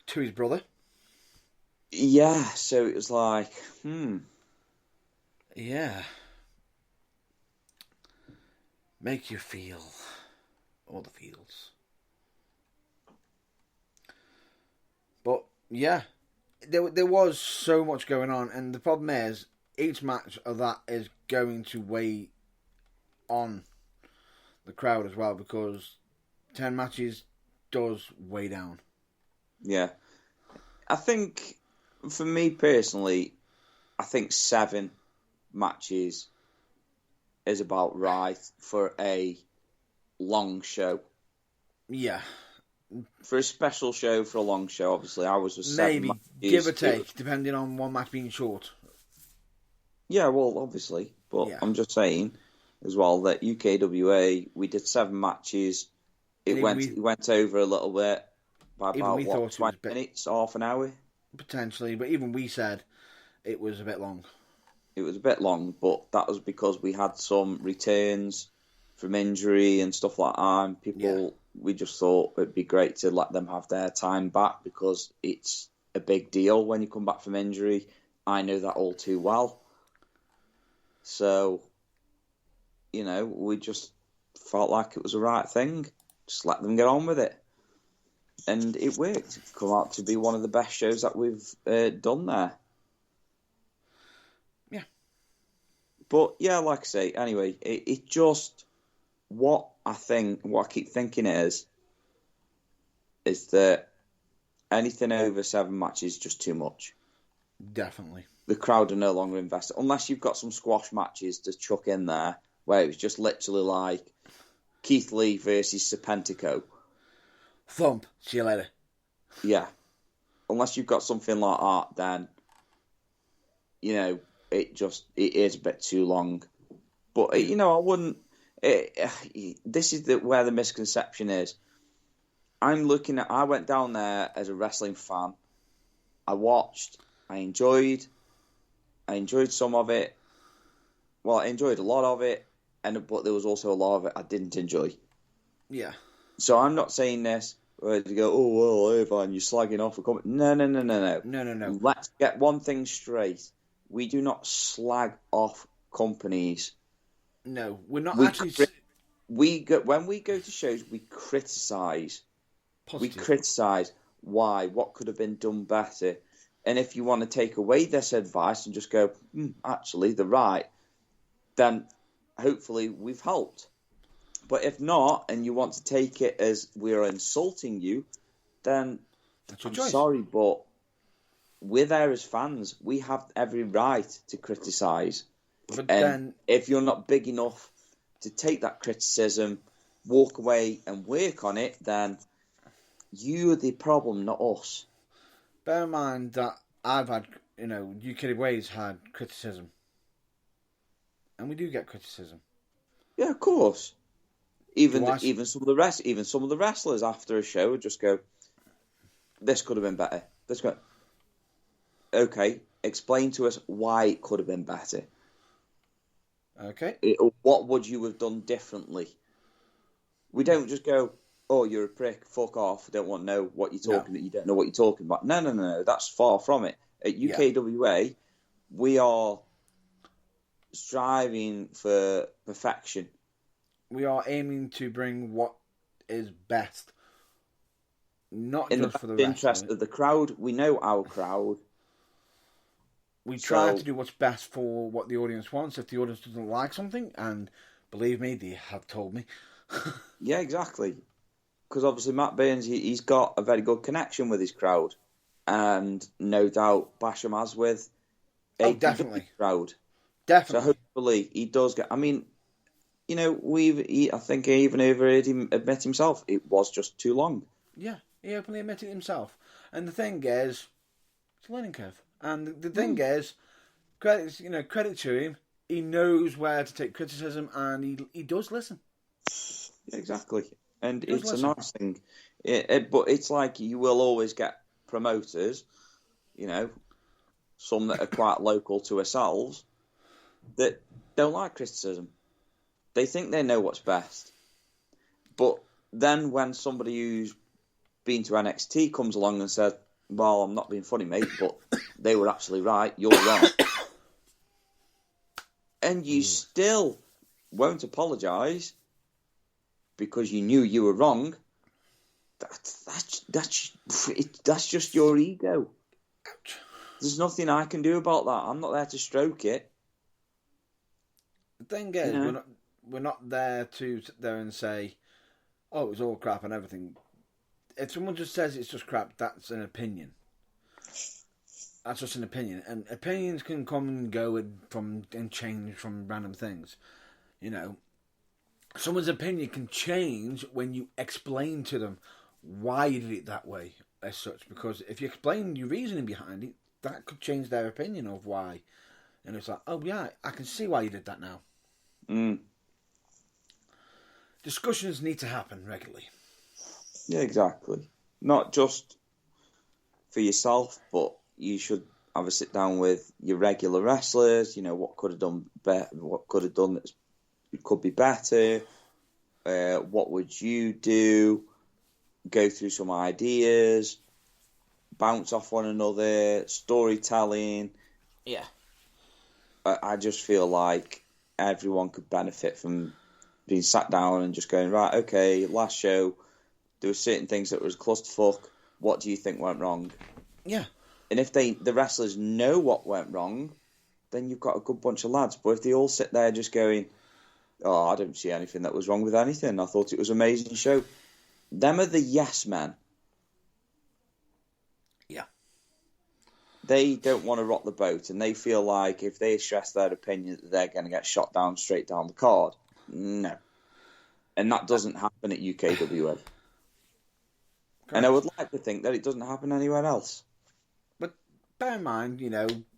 to his brother? Yeah, so it was like, Yeah. Make you feel all the feels. But, yeah, there was so much going on, and the problem is, each match of that is going to weigh on the crowd as well, because 10 matches does weigh down. Yeah. I think, for me personally, I think 7 matches is about right for a long show. Yeah. For a special show, for a long show, obviously, I was with 7 maybe, matches. give or take, depending on one match being short. Yeah, well, obviously. But I'm just saying, as well, that UKWA, we did 7 matches. It went over a little bit by about, 20 minutes, half an hour? Potentially, but even we said it was a bit long. It was a bit long, but that was because we had some returns from injury and stuff like that. And we just thought it'd be great to let them have their time back because it's a big deal when you come back from injury. I know that all too well. So, we just felt like it was the right thing. Just let them get on with it. And it worked. It's come out to be one of the best shows that we've done there. Yeah. But, yeah, like I say, anyway, it just... What I keep thinking is that anything over 7 matches is just too much. Definitely. The crowd are no longer invested. Unless you've got some squash matches to chuck in there, where it was just literally like Keith Lee versus Serpentico. Thump. See you later. Yeah. Unless you've got something like that, then, it is a bit too long. But, I wouldn't... this is where the misconception is. I went down there as a wrestling fan. I watched. I enjoyed some of it. Well, I enjoyed a lot of it, but there was also a lot of it I didn't enjoy. Yeah. So I'm not saying this to go, oh, well, Irvine, you're slagging off a company. No. No. Let's get one thing straight. We do not slag off companies. No, we're not when we go to shows, we criticise Positive. We criticise why, what could have been done better. And if you want to take away this advice and just go, actually, they're right, then hopefully we've helped. But if not, and you want to take it as we're insulting you, then I'm sorry, but we're there as fans. We have every right to criticise. And then, if you're not big enough to take that criticism, walk away and work on it, then you're the problem, not us. Bear in mind that I've had, UK Ways had criticism. And we do get criticism. Yeah, of course. Even some of the wrestlers after a show would just go, this could have been better. Okay, explain to us why it could have been better. Okay. What would you have done differently? We don't just go, oh, you're a prick, fuck off, don't want to know what you're talking about. You don't know what you're talking about. No, that's far from it. At UKWA, we are striving for perfection. We are aiming to bring what is best. Not in just the for the interest of the crowd. We know our crowd. We try to do what's best for what the audience wants. If the audience doesn't like something, and believe me, they have told me. Yeah, exactly. Because obviously Matt Burns, he's got a very good connection with his crowd. And no doubt Basham has with a definitely crowd. Definitely. So hopefully he does get... I mean, I think he even overheard him admit himself. It was just too long. Yeah, he openly admitted himself. And the thing is, it's a learning curve. And the thing is, credit to him, he knows where to take criticism, and he does listen. Yeah, exactly. And it's a nice thing. But it's like you will always get promoters, some that are quite local to ourselves, that don't like criticism. They think they know what's best. But then when somebody who's been to NXT comes along and says, well, I'm not being funny, mate, but they were actually right, you're wrong. And you still won't apologise because you knew you were wrong. That's just your ego. There's nothing I can do about that. I'm not there to stroke it. The thing is, we're not there to sit there and say, oh, it was all crap and everything. If someone just says it's just crap, that's an opinion. That's just an opinion. And opinions can come and go and change from random things. Someone's opinion can change when you explain to them why you did it that way, as such. Because if you explain your reasoning behind it, that could change their opinion of why. And it's like, oh yeah, I can see why you did that now. Discussions need to happen regularly. Yeah, exactly. Not just for yourself, but you should have a sit down with your regular wrestlers. What could have done better, what could have done that could be better. What would you do? Go through some ideas, bounce off one another, storytelling. Yeah. I just feel like everyone could benefit from being sat down and just going, right, okay, last show, there were certain things that was clusterfuck. What do you think went wrong? Yeah. And if the wrestlers know what went wrong, then you've got a good bunch of lads. But if they all sit there just going, oh, I don't see anything that was wrong with anything, I thought it was an amazing show. Them are the yes men. Yeah. They don't want to rock the boat, and they feel like if they stress their opinion, they're going to get shot down straight down the card. No. And that doesn't happen at UKWA. And I would like to think that it doesn't happen anywhere else. But bear in mind,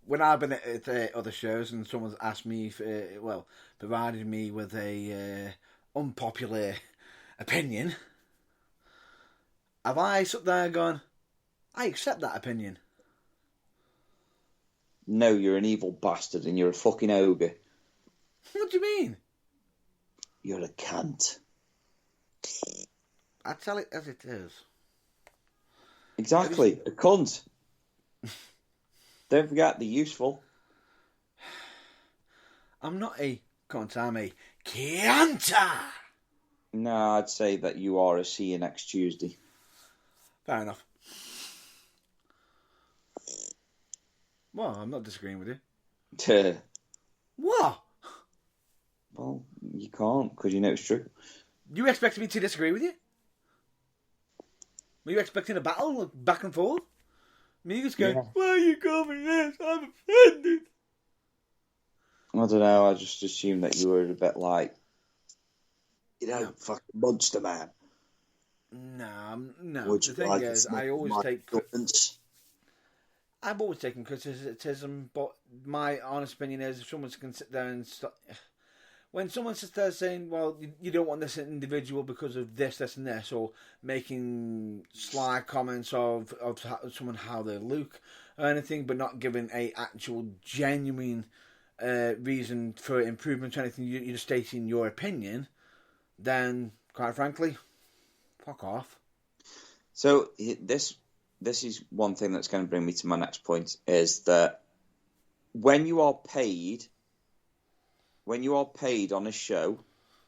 when I've been at other shows and someone's asked me, provided me with a unpopular opinion, have I sat there gone, I accept that opinion? No, you're an evil bastard and you're a fucking ogre. What do you mean? You're a cunt. I tell it as it is. Exactly, a cunt. Don't forget the useful. I'm not a cunt, I'm a Chianta. No, I'd say that you are a see you next Tuesday. Fair enough. Well, I'm not disagreeing with you. What? Well, you can't, because you know it's true. You expected me to disagree with you? Were you expecting a battle, like, back and forth? Me just going, why are you calling me this? I'm offended. I don't know, I just assumed that you were a bit like, fucking monster man. No. The thing is, I've always taken criticism, but my honest opinion is if someone can sit there and when someone sits there saying, well, you don't want this individual because of this, this, and this, or making sly comments of someone how they look or anything, but not giving a actual genuine reason for improvement or anything, you're just stating your opinion, then, quite frankly, fuck off. So this is one thing that's going to bring me to my next point, is that when you are paid on a show,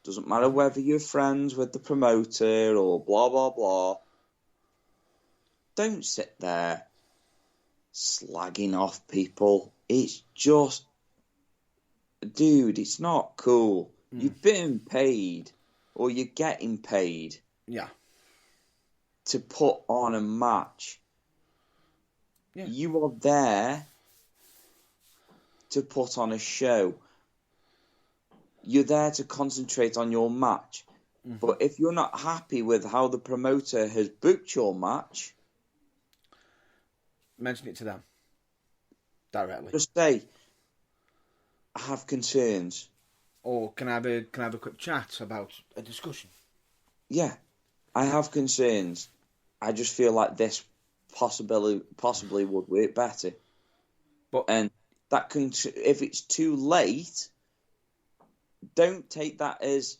doesn't matter whether you're friends with the promoter or blah, blah, blah, don't sit there slagging off people. It's just, dude, it's not cool. You've been paid, or you're getting paid. Yeah. To put on a match. Yeah. You are there to put on a show. You're there to concentrate on your match. Mm-hmm. But if you're not happy with how the promoter has booked your match, mention it to them directly. Just say, I have concerns. Or can I have a quick chat about a discussion? Yeah, I have concerns. I just feel like this possibly would work better. And that can, if it's too late, don't take that as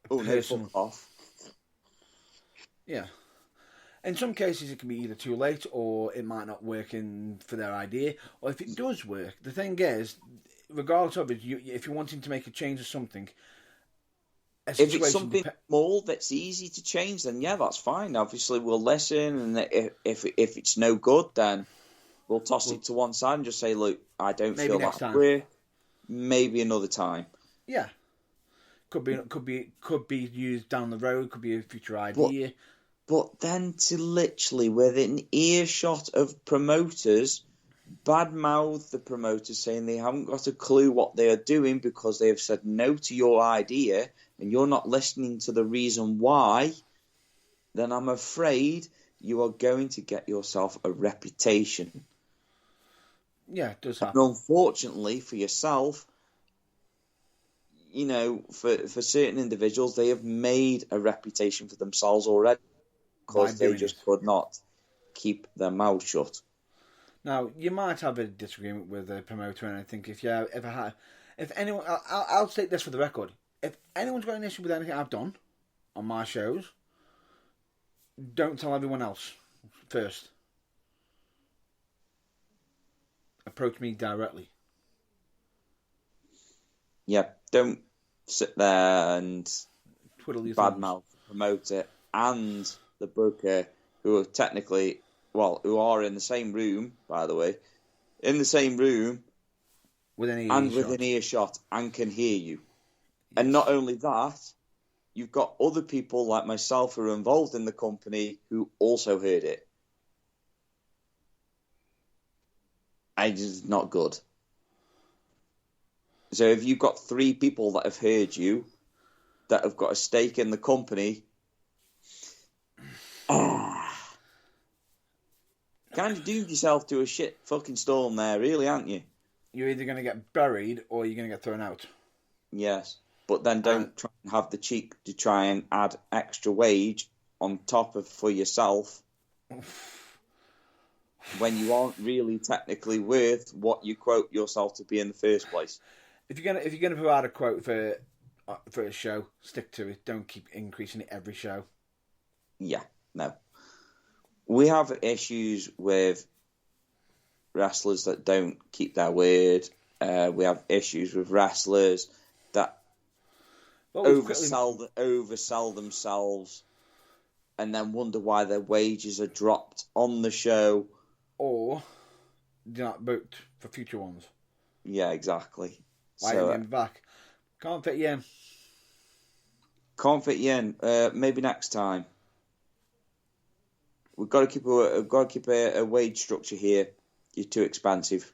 no, fuck off. Yeah. In some cases, it can be either too late or it might not work for their idea. Or if it does work, the thing is, regardless of it, if you're wanting to make a change or something, if it's something small that's easy to change, then yeah, that's fine. Obviously, we'll listen, and if it's no good, then we'll toss it to one side and just say, look, I don't feel that way. Maybe another time. Yeah, could be used down the road. Could be a future idea. But then to literally within earshot of promoters, badmouth the promoters, saying they haven't got a clue what they are doing because they have said no to your idea and you're not listening to the reason why, then I'm afraid you are going to get yourself a reputation. Yeah, it does happen. And unfortunately for yourself, for certain individuals, they have made a reputation for themselves already because they just could not keep their mouth shut. Now, you might have a disagreement with the promoter, and I think if anyone, I'll state this for the record. If anyone's got an issue with anything I've done on my shows, don't tell everyone else first. Approach me directly. Yeah, don't sit there and badmouth the promoter and the broker, who are technically, who are in the same room, by the way, within earshot and can hear you. Yes. And not only that, you've got other people like myself who are involved in the company who also heard it. And it's not good. So if you've got 3 people that have heard you, that have got a stake in the company, kind of doomed yourself to a shit fucking storm there, really, aren't you? You're either going to get buried or you're going to get thrown out. Yes, but then don't try and have the cheek to try and add extra wage on top of for yourself when you aren't really technically worth what you quote yourself to be in the first place. If you're gonna provide a quote for a show, stick to it. Don't keep increasing it every show. Yeah, no. We have issues with wrestlers that don't keep their word. We have issues with wrestlers that oversell themselves. and then wonder why their wages are dropped on the show. Or they're not booked for future ones. Yeah, exactly. Why So, didn't back? Can't fit you in. Can't fit you in. Maybe next time. We've got to keep a wage structure here. You're too expensive.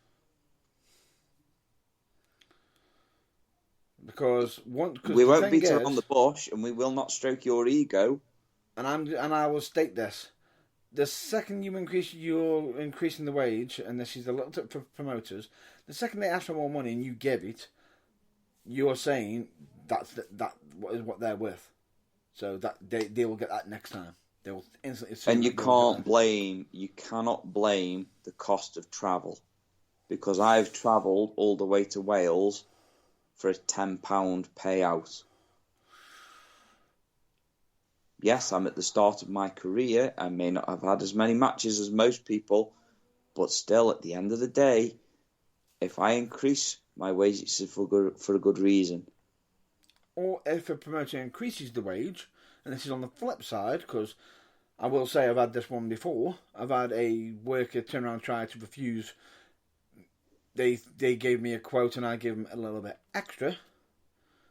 Because we won't beat around the bush, and we will not stroke your ego. And I will state this: the second you're increasing the wage, and this is a little tip for promoters. The second they ask for more money and you give it, you're saying that is what they're worth. So that they will get that next time. They will instantly. And you cannot blame the cost of travel, because I've travelled all the way to Wales for a £10 payout. Yes, I'm at the start of my career. I may not have had as many matches as most people, but still, at the end of the day, if I increase my wage, it's for a good reason. Or if a promoter increases the wage, and this is on the flip side, because I will say I've had this one before. I've had a worker turn around and try to refuse. They gave me a quote and I gave them a little bit extra.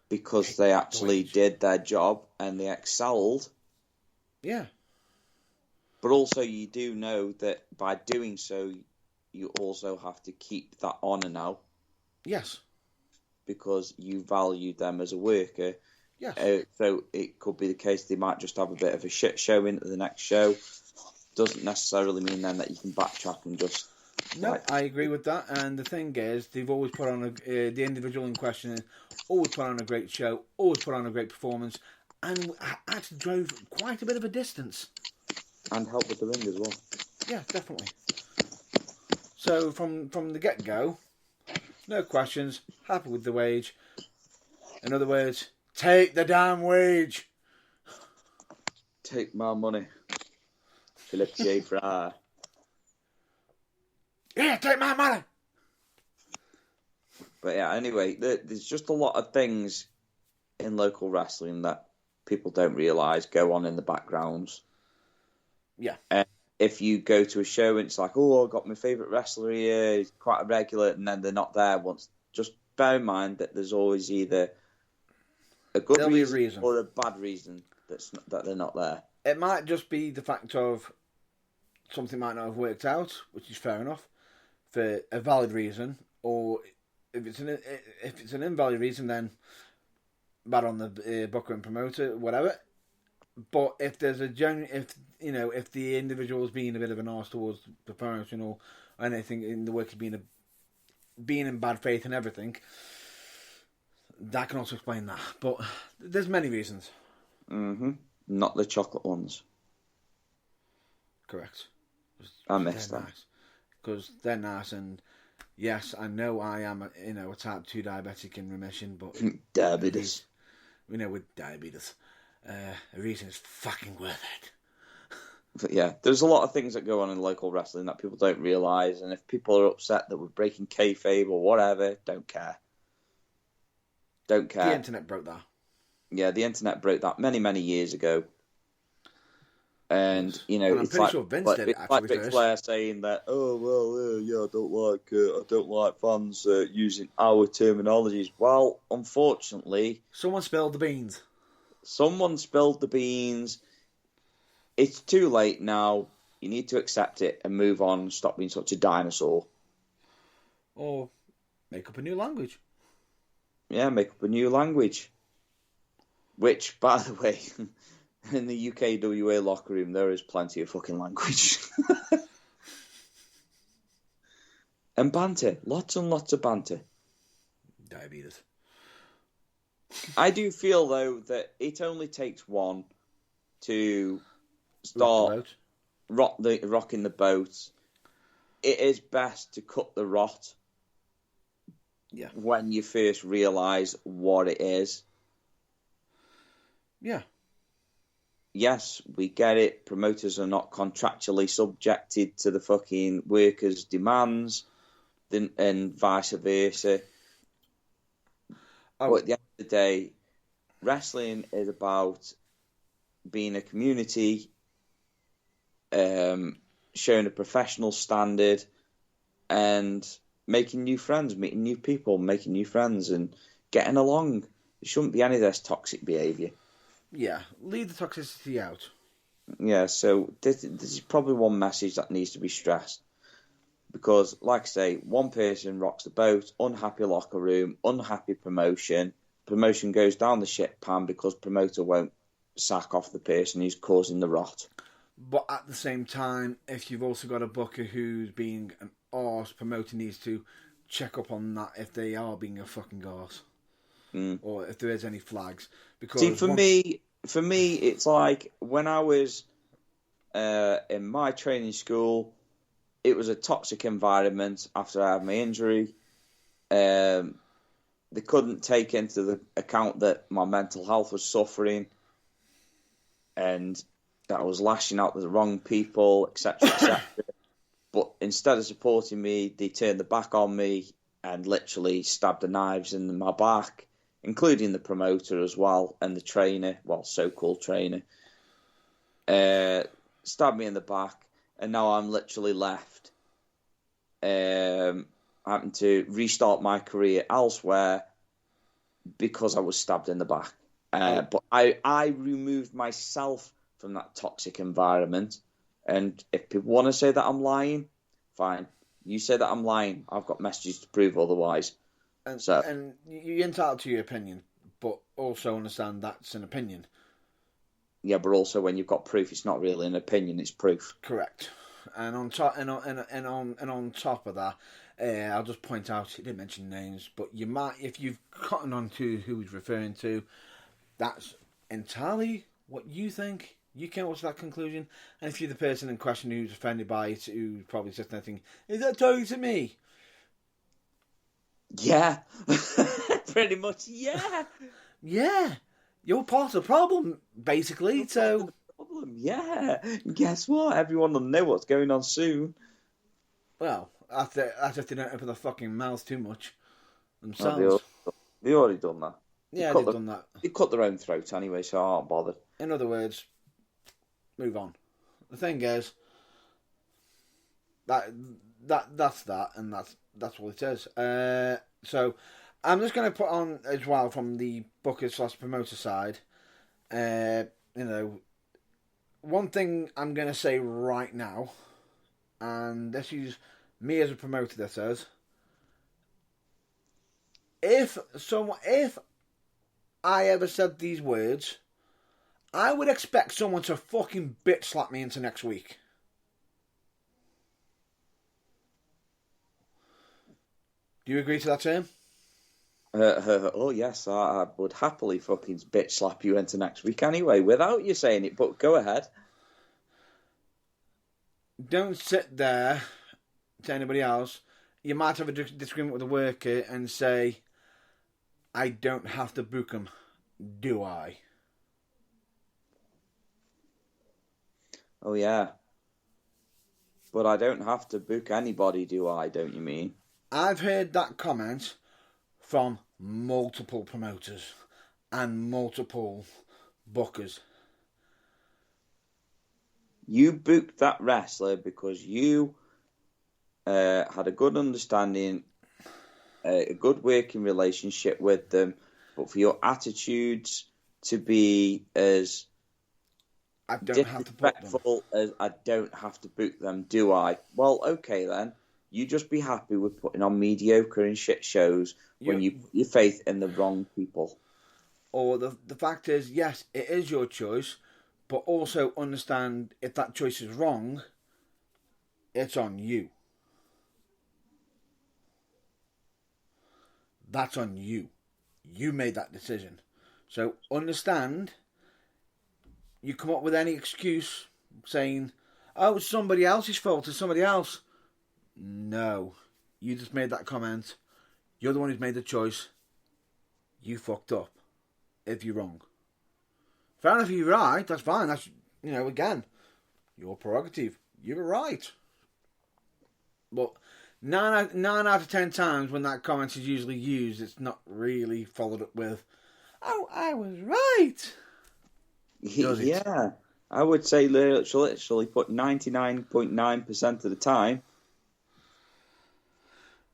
Because they actually did their job and they excelled. Yeah. But also you do know that by doing so, you also have to keep that honour now. Yes. Because you value them as a worker. Yes. So it could be the case they might just have a bit of a shit show into the next show. Doesn't necessarily mean then that you can backtrack and just... No, I agree with that. And the thing is, they've always put on the individual in question always put on a great show, always put on a great performance, and actually drove quite a bit of a distance. And helped with the ring as well. Yeah, definitely. So from the get-go, no questions, happy with the wage. In other words, take the damn wage. Take my money. Philip J. Fry. Yeah, take my money. But yeah, anyway, there's just a lot of things in local wrestling that people don't realise go on in the backgrounds. Yeah. If you go to a show and it's like, oh, I've got my favourite wrestler here, he's quite a regular, and then they're not there once, just bear in mind that there's always either a good reason or a bad reason that they're not there. It might just be the fact of something might not have worked out, which is fair enough, for a valid reason, or if it's an invalid reason, then bad on the booker and promoter, whatever. But if there's if the individual's being a bit of an arse towards the promotion or anything in the work of being in bad faith and everything, that can also explain that. But there's many reasons. Mm-hmm. Not the chocolate ones. Correct. I missed that. Because they're nice, and yes, I know I am a type 2 diabetic in remission, but diabetes. With diabetes, a reason is fucking worth it. But yeah, there's a lot of things that go on in local wrestling that people don't realise, and if people are upset that we're breaking kayfabe or whatever, don't care. Don't care. The internet broke that. Yeah, the internet broke that many, many years ago. And and I'm it's pretty like, sure Vince did it like actually Ric first. Flair saying that, oh well, yeah, I don't like fans using our terminologies. Well, unfortunately, someone spilled the beans. Someone spilled the beans. It's too late now. You need to accept it and move on. Stop being such a dinosaur. Or make up a new language. Yeah, make up a new language. Which, by the way, in the UKWA locker room, there is plenty of fucking language. And banter. Lots and lots of banter. Diabetes. I do feel, though, that it only takes one to start rocking the boat. It is best to cut the rot when you first realise what it is. Yeah. Yes, we get it. Promoters are not contractually subjected to the fucking workers' demands and vice versa. But at the end of the day, wrestling is about being a community showing a professional standard, and making new friends, meeting new people, making new friends, and getting along. There shouldn't be any of this toxic behaviour. Yeah, leave the toxicity out. Yeah, so this is probably one message that needs to be stressed. Because, like I say, one person rocks the boat, unhappy locker room, unhappy promotion. Promotion goes down the shit pan because promoter won't sack off the person who's causing the rot. But at the same time, if you've also got a booker who's being an arse, promoter needs to check up on that if they are being a fucking arse. Or if there is any flags. Because see, for me, it's like when I was in my training school, it was a toxic environment after I had my injury. They couldn't take into the account that my mental health was suffering and that I was lashing out to the wrong people, etc., etc. But instead of supporting me, they turned their back on me and literally stabbed the knives in my back, including the promoter as well and the trainer, well, so-called trainer. Stabbed me in the back, and now I'm literally left having to restart my career elsewhere because I was stabbed in the back. But I removed myself from that toxic environment, and if people want to say that I'm lying, fine. You say that I'm lying. I've got messages to prove otherwise. And So, you're entitled to your opinion, but also understand that's an opinion. yeah, but also when you've got proof, it's not really an opinion; it's proof. Correct. And on top on top of that, I'll just point out he didn't mention names, but you might, if you've gotten on to who he's referring to, that's entirely what you think. You came up to that conclusion, and if you're the person in question who's offended by it, who probably says nothing, is that talking to me? Yeah, pretty much. Yeah, Yeah, you're part of the problem, basically. You're part of the problem. Yeah, and guess what? Everyone will know what's going on soon. Well, that's if they don't open their fucking mouths too much themselves. They already done that. Yeah, they've done that. They cut their own throat anyway, so I aren't bothered. In other words, move on. The thing is, that's that, and that's what it is. So I'm just going to put on as well from the booker/promoter side. One thing I'm going to say right now, and this is me as a promoter. This is if I ever said these words, I would expect someone to fucking bitch slap me into next week. Do you agree to that term? Oh yes, I would happily fucking bitch slap you into next week anyway, without you saying it. But go ahead. Don't sit there to anybody else. You might have a disagreement with a worker and say, "I don't have to book them, do I?" Oh yeah, but I don't have to book anybody, do I? Don't you mean? I've heard that comment from multiple promoters and multiple bookers. You booked that wrestler because you had a good understanding, a good working relationship with them, but for your attitudes to be as I don't have to book them. as I don't have to book them, do I? Well, okay then. You just be happy with putting on mediocre and shit shows when you put your faith in the wrong people. Or the fact is, yes, it is your choice, but also understand if that choice is wrong, it's on you. That's on you. You made that decision. So understand, you come up with any excuse saying, "Oh, it's somebody else's fault, it's somebody else." No. You just made that comment. You're the one who's made the choice. You fucked up. If you're wrong. Fair enough, if you're right, that's fine. That's, again, your prerogative. You were right. But 9 out of 10 times when that comment is usually used, it's not really followed up with, "Oh, I was right." Does it? Yeah. I would say literally put 99.9% of the time.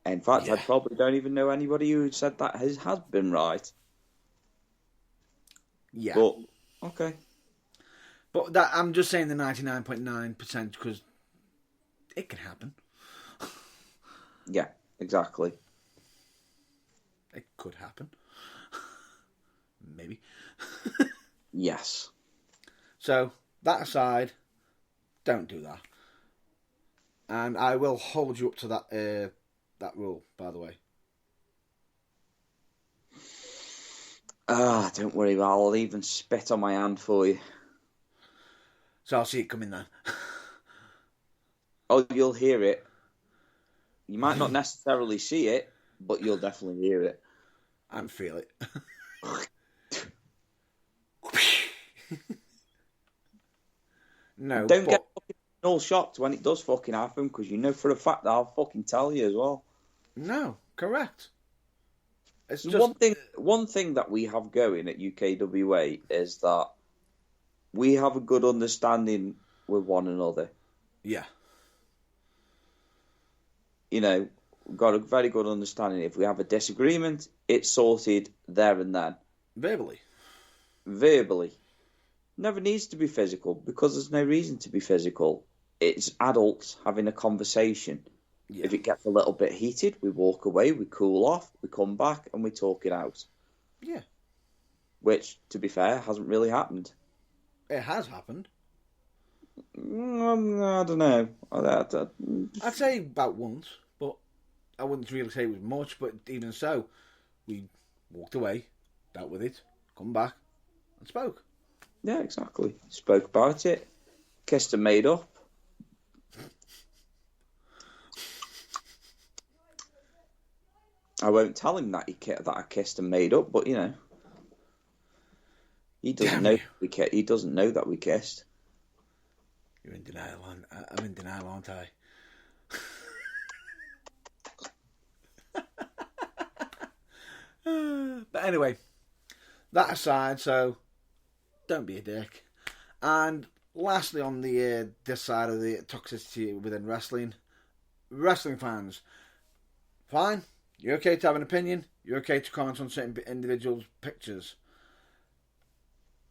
In fact, I Yeah. probably don't even know anybody who said that has been right. Yeah. But, okay. But that I'm just saying the 99.9% because it can happen. Yeah, exactly. It could happen. Maybe. Yes. So, that aside, don't do that. And I will hold you up to that rule, by the way. Don't worry, I'll even spit on my hand for you. So I'll see it coming then. Oh, you'll hear it. You might not necessarily see it, but you'll definitely hear it. And feel it. No, Don't but... get fucking all shocked when it does fucking happen, because you know for a fact that I'll fucking tell you as well. No, correct. It's just... One thing that we have going at UKWA is that we have a good understanding with one another. Yeah. You know, we've got a very good understanding. If we have a disagreement, it's sorted there and then. Verbally. Never needs to be physical, because there's no reason to be physical. It's adults having a conversation. Yeah. If it gets a little bit heated, we walk away, we cool off, we come back and we talk it out. Yeah. Which, to be fair, hasn't really happened. It has happened. I don't know. I'd say about once, but I wouldn't really say it was much. But even so, we walked away, dealt with it, come back, and spoke. Yeah, exactly. Spoke about it, kissed and made up. I won't tell him that I kissed and made up, but you know, he doesn't know. He doesn't know that we kissed. You're in denial, I'm in denial, aren't I? But anyway, that aside, so don't be a dick. And lastly, on the this side of the toxicity within wrestling fans, fine. You're okay to have an opinion. You're okay to comment on certain individuals' pictures.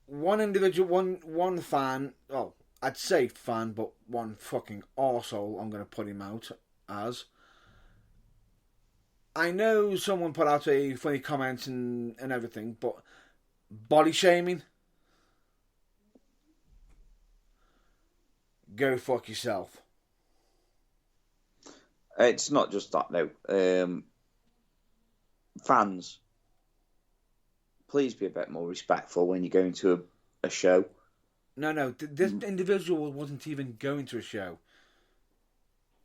One fan. Well, I'd say fan, but one fucking arsehole, I'm going to put him out as. I know someone put out a funny comment and everything, but body shaming? Go fuck yourself. It's not just that, no. Fans, please be a bit more respectful when you're going to a show. No, this individual wasn't even going to a show.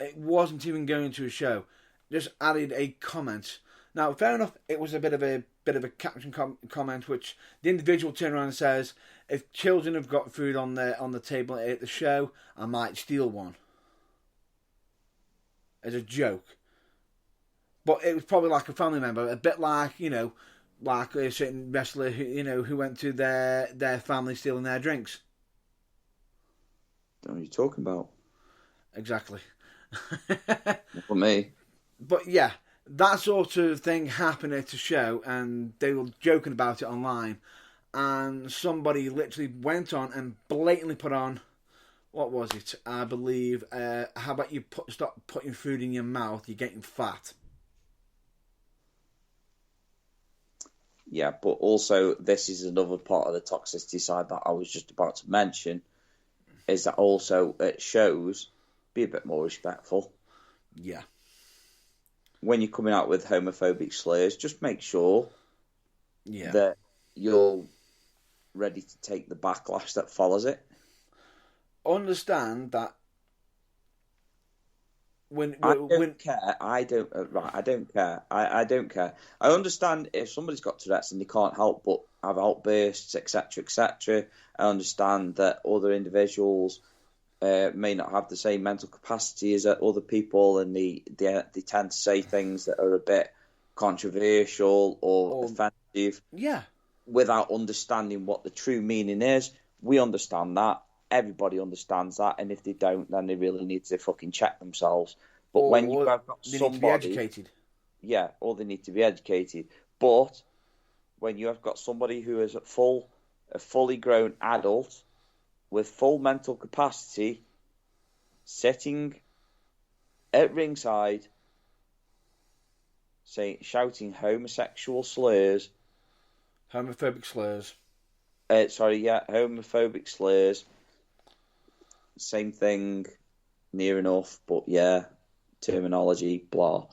It wasn't even going to a show. Just added a comment. Now, fair enough, it was a bit of a caption comment, which the individual turned around and says, "If children have got food on the table at the show, I might steal one." As a joke. But it was probably like a family member, a bit like, like a certain wrestler who went to their family stealing their drinks. What are you talking about? Exactly. For me. But yeah, that sort of thing happened at a show, and they were joking about it online, and somebody literally went on and blatantly put on, what was it? I believe, how about you stop putting food in your mouth, you're getting fat. Yeah, but also this is another part of the toxicity side that I was just about to mention, is that also at shows, be a bit more respectful. Yeah. When you're coming out with homophobic slurs, just make sure that you're ready to take the backlash that follows it. Understand that I don't care. I don't care. I don't care. I understand if somebody's got Tourette's and they can't help but have outbursts, etc., etc. I understand that other individuals may not have the same mental capacity as other people, and they tend to say things that are a bit controversial or offensive. Yeah. Without understanding what the true meaning is. We understand that. everybody understands that, and if they don't, then they really need to fucking check themselves. But when you have got they somebody, need to be educated. Yeah, or they need to be educated. But when you have got somebody who is a fully grown adult with full mental capacity sitting at ringside shouting homosexual slurs. Homophobic slurs. Homophobic slurs. Same thing, near enough, but yeah, terminology, blah.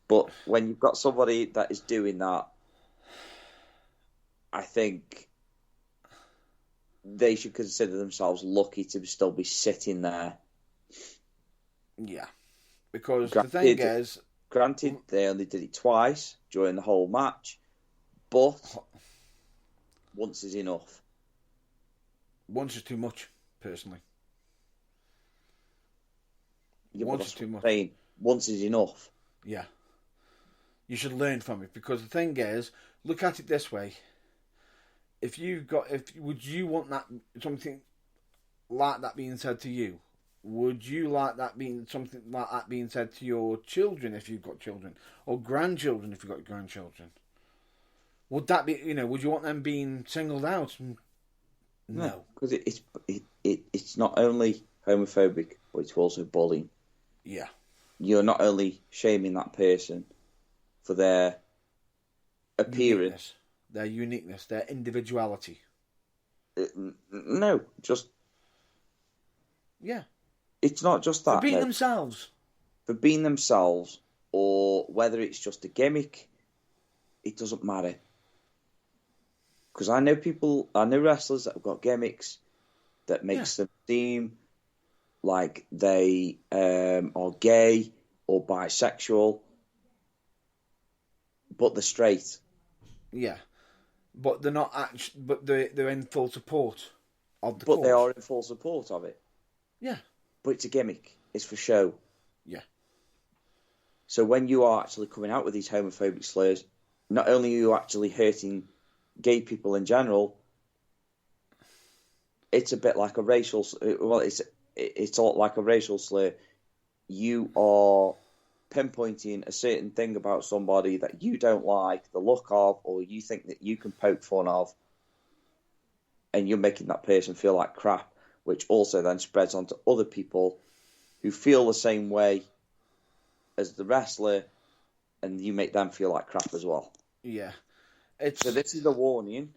But when you've got somebody that is doing that, I think they should consider themselves lucky to still be sitting there. Yeah. Because the thing is... Granted, they only did it twice during the whole match, but once is enough. Once is too much, personally. Yeah, once is too much. Once is enough. Yeah. You should learn from it, because the thing is, look at it this way. Would you want that something like that being said to you? Would you like something like that being said to your children if you've got children, or grandchildren if you've got grandchildren? Would that be, would you want them being singled out? No, because it's not only homophobic, but it's also bullying. Yeah, you're not only shaming that person for their appearance, their uniqueness, their individuality. No, just yeah. It's not just that. For being themselves. For being themselves, or whether it's just a gimmick, it doesn't matter. Because I know wrestlers that have got gimmicks that makes them seem like they are gay or bisexual, but they're straight. Yeah, but they're not actually. But they're in full support of the. But they are in full support of it. Yeah. But it's a gimmick. It's for show. Yeah. So when you are actually coming out with these homophobic slurs, not only are you actually hurting gay people in general, it's a bit like a racial. Well, it's all like a racial slur. You are pinpointing a certain thing about somebody that you don't like the look of, or you think that you can poke fun of, and you're making that person feel like crap, which also then spreads onto other people who feel the same way as the wrestler, and you make them feel like crap as well. Yeah. So this is a warning.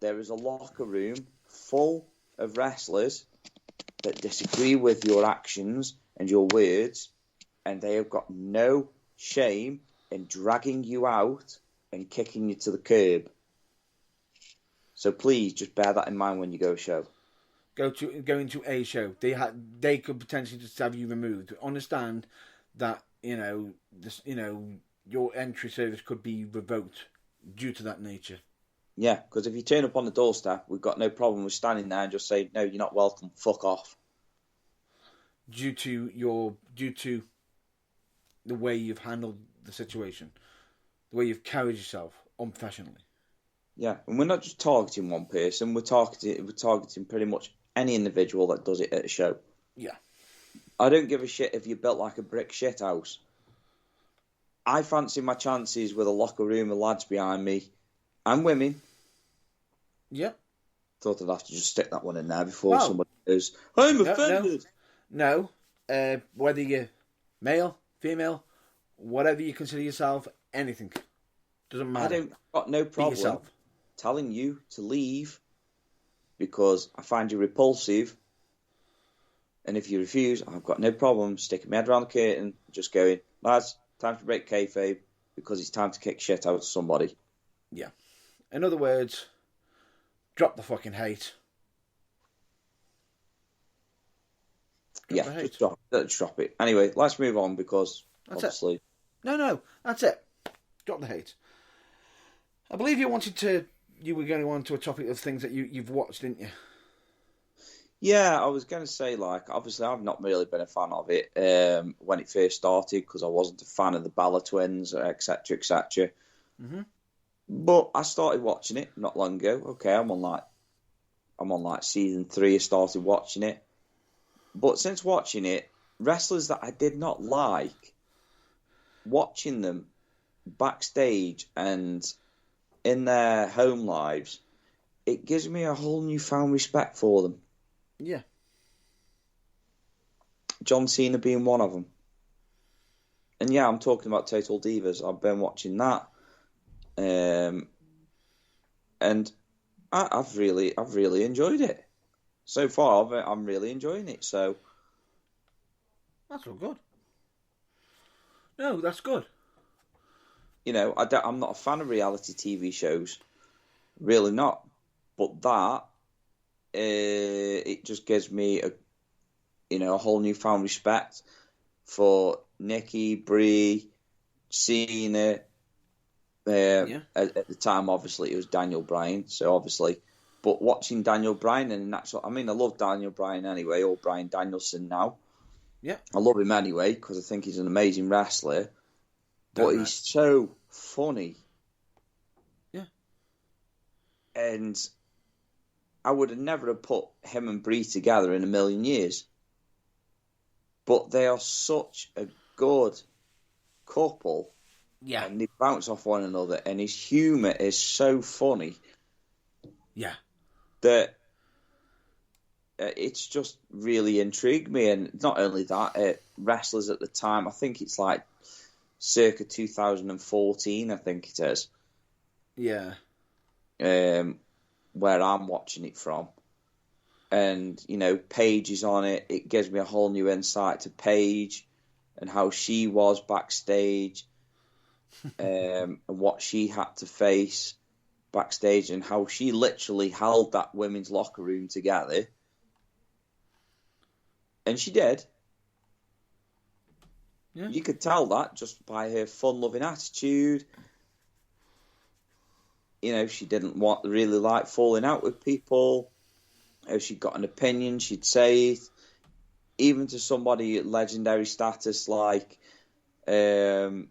There is a locker room full of wrestlers that disagree with your actions and your words, and they have got no shame in dragging you out and kicking you to the curb. So please just bear that in mind when you go to a show. Going to a show, they could potentially just have you removed. Understand that your entry service could be revoked due to that nature. Yeah, because if you turn up on the doorstep, we've got no problem with standing there and just saying, no, you're not welcome, fuck off. Due to the way you've handled the situation, the way you've carried yourself unprofessionally. Yeah, and we're not just targeting one person, we're targeting pretty much any individual that does it at a show. Yeah. I don't give a shit if you're built like a brick shit house. I fancy my chances with a locker room of lads behind me and women. Yeah. Thought I'd have to just stick that one in there before somebody goes, I'm offended. No. Whether you're male, female, whatever you consider yourself, anything. Doesn't matter. I've got no problem telling you to leave because I find you repulsive. And if you refuse, I've got no problem sticking my head around the curtain, just going, lads, time to break kayfabe because it's time to kick shit out of somebody. Yeah. In other words, drop the fucking hate. Just drop it. Anyway, let's move on because obviously... No, that's it. Drop the hate. I believe you were going to go on to a topic of things that you've watched, didn't you? Yeah, I was going to say, obviously I've not really been a fan of it when it first started because I wasn't a fan of the Bella twins, etc., etc. Mm-hmm. But I started watching it not long ago. Okay, I'm on I'm on like season 3. I started watching it. But since watching it, wrestlers that I did not like, watching them backstage and in their home lives, it gives me a whole newfound respect for them. Yeah. John Cena being one of them. And yeah, I'm talking about Total Divas. I've been watching that. And I've really enjoyed it. So far, I'm really enjoying it. So That's all good. No, that's good. You know, I'm not a fan of reality TV shows. Really not. But that, it just gives me a whole newfound respect for Nikki, Brie, Cena. At the time, obviously, it was Daniel Bryan. So obviously, but watching Daniel Bryan I love Daniel Bryan anyway, or Bryan Danielson now. Yeah, I love him anyway because I think he's an amazing wrestler. But he's so funny. Yeah. And I would have never have put him and Brie together in a million years. But they are such a good couple. Yeah. And they bounce off one another. And his humour is so funny. Yeah. That it's just really intrigued me. And not only that, wrestlers at the time, I think it's like circa 2014, I think it is. Yeah. Where I'm watching it from. And, Paige is on it. It gives me a whole new insight to Paige and how she was backstage and what she had to face backstage and how she literally held that women's locker room together. And she did. Yeah. You could tell that just by her fun-loving attitude. She didn't really like falling out with people. If she got an opinion, she'd say it. Even to somebody at legendary status like Natalia,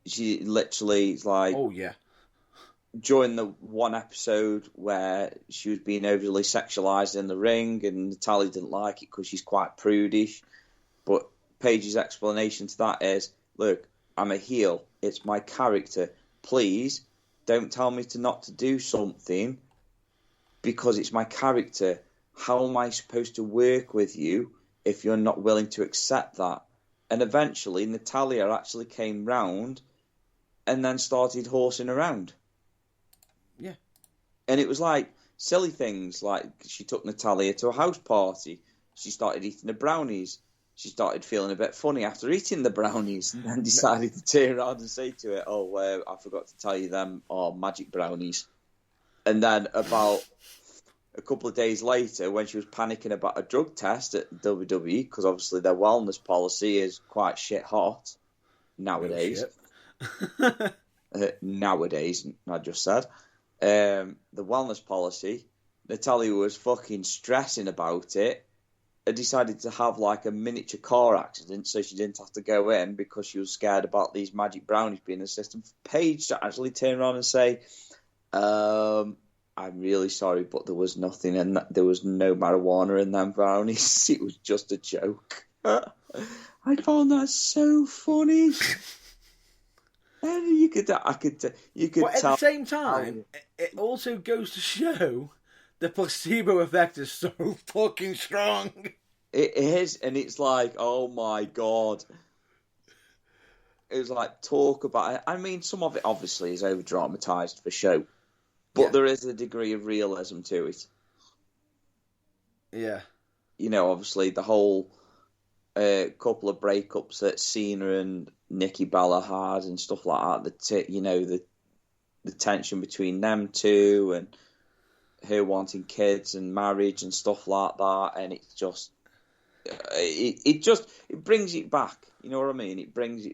she literally is like... Oh, yeah. During the one episode where she was being overly sexualized in the ring and Natalia didn't like it because she's quite prudish. But Paige's explanation to that is, look, I'm a heel. It's my character. Please don't tell me not to do something because it's my character. How am I supposed to work with you if you're not willing to accept that? And eventually Natalia actually came round and then started horsing around. Yeah. And it was like silly things, like she took Natalia to a house party. She started eating the brownies. She started feeling a bit funny after eating the brownies and then decided to turn around and say to it, I forgot to tell you them are magic brownies. And then about a couple of days later, when she was panicking about a drug test at WWE, because obviously their wellness policy is quite shit hot nowadays. No shit. Nowadays, I just said. The wellness policy, Natalia was fucking stressing about it. I decided to have like a miniature car accident so she didn't have to go in because she was scared about these magic brownies being in the system. For Paige to actually turn around and say, I'm really sorry, but there was nothing in that. There was no marijuana in them brownies. It was just a joke. I found that so funny. And you could But at tell. the same time, it also goes to show the placebo effect is so fucking strong. It is, and it's like, oh my god. It was like, talk about it. I mean, some of it obviously is over dramatized for show, but there is a degree of realism to it. Yeah. Obviously the whole couple of breakups that Cena and Nikki Bella had and stuff like that. The tension between them two and her wanting kids and marriage and stuff like that, and it's just it brings it back. You know what I mean? It brings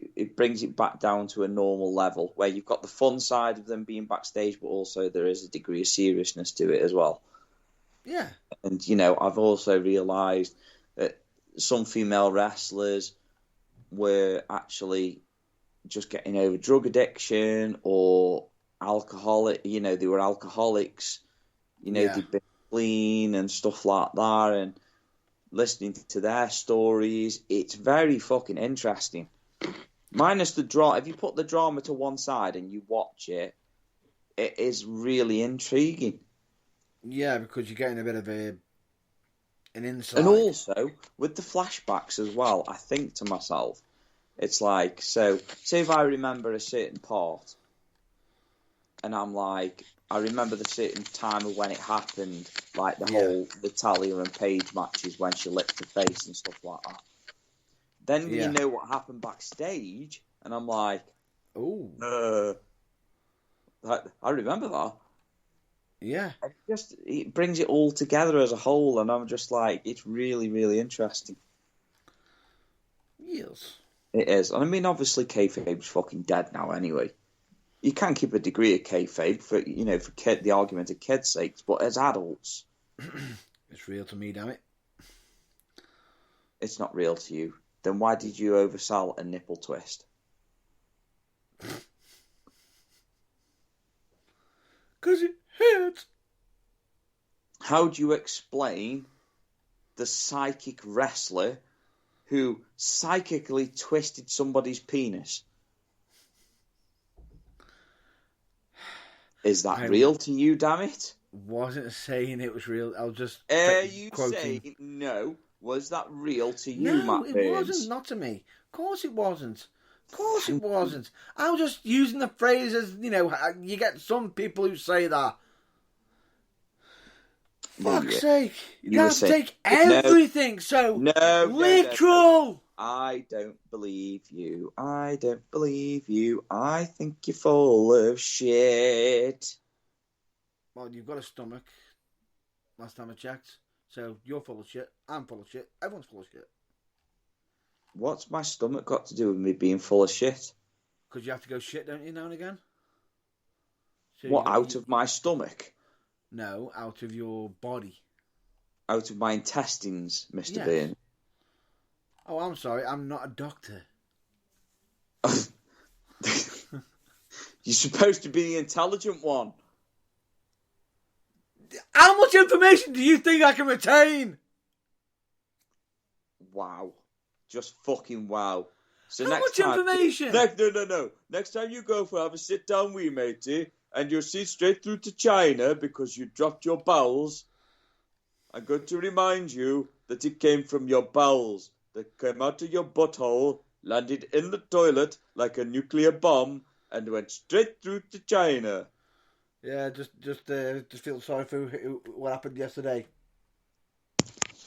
it back down to a normal level where you've got the fun side of them being backstage, but also there is a degree of seriousness to it as well. Yeah. And I've also realised that some female wrestlers were actually just getting over drug addiction or alcoholic. You know, they were alcoholics. You know, Yeah. they'd been clean and stuff like that, and listening to their stories, it's very fucking interesting. Minus the drama. If you put the drama to one side and you watch it, it is really intriguing. Yeah, because you're getting a bit of an insight. And also, with the flashbacks as well, I think to myself, it's like, so, say if I remember a certain part, and I'm like, I remember the certain time of when it happened, like the whole Natalia and Paige matches when she licked her face and stuff like that. Then you know what happened backstage, and I'm like, oh, I remember that. Yeah. It brings it all together as a whole, and I'm just like, it's really, really interesting. Yes. It is. And I mean, obviously, kayfabe's fucking dead now anyway. You can keep a degree of kayfabe for, the argument of kids' sakes, but as adults... It's real to me, damn it. It's not real to you. Then why did you oversell a nipple twist? Because it hurts. How do you explain the psychic wrestler who psychically twisted somebody's penis? Is that real to you, damn it? Wasn't saying it was real. I was just you quoting. Saying no? Was that real to you, No, Matt it Burns? wasn't. Not to me. Of course it wasn't. Of course it wasn't. I was just using the phrases, you get some people who say that. Fuck's sake. You have to take everything literal. No. I don't believe you. I don't believe you. I think you're full of shit. Well, you've got a stomach. Last time I checked. So you're full of shit. I'm full of shit. Everyone's full of shit. What's my stomach got to do with me being full of shit? Because you have to go shit, don't you, now and again? So what, out of my stomach? No, out of your body. Out of my intestines, Mr. Byrne. Oh, I'm sorry. I'm not a doctor. You're supposed to be the intelligent one. How much information do you think I can retain? Wow. Just fucking wow. So How much information? No. Next time you go for have a sit down wee matey, and you'll see straight through to China because you dropped your bowels, I'm going to remind you that it came from your bowels. That came out of your butthole, landed in the toilet like a nuclear bomb, and went straight through to China. Yeah, just feel sorry for what happened yesterday.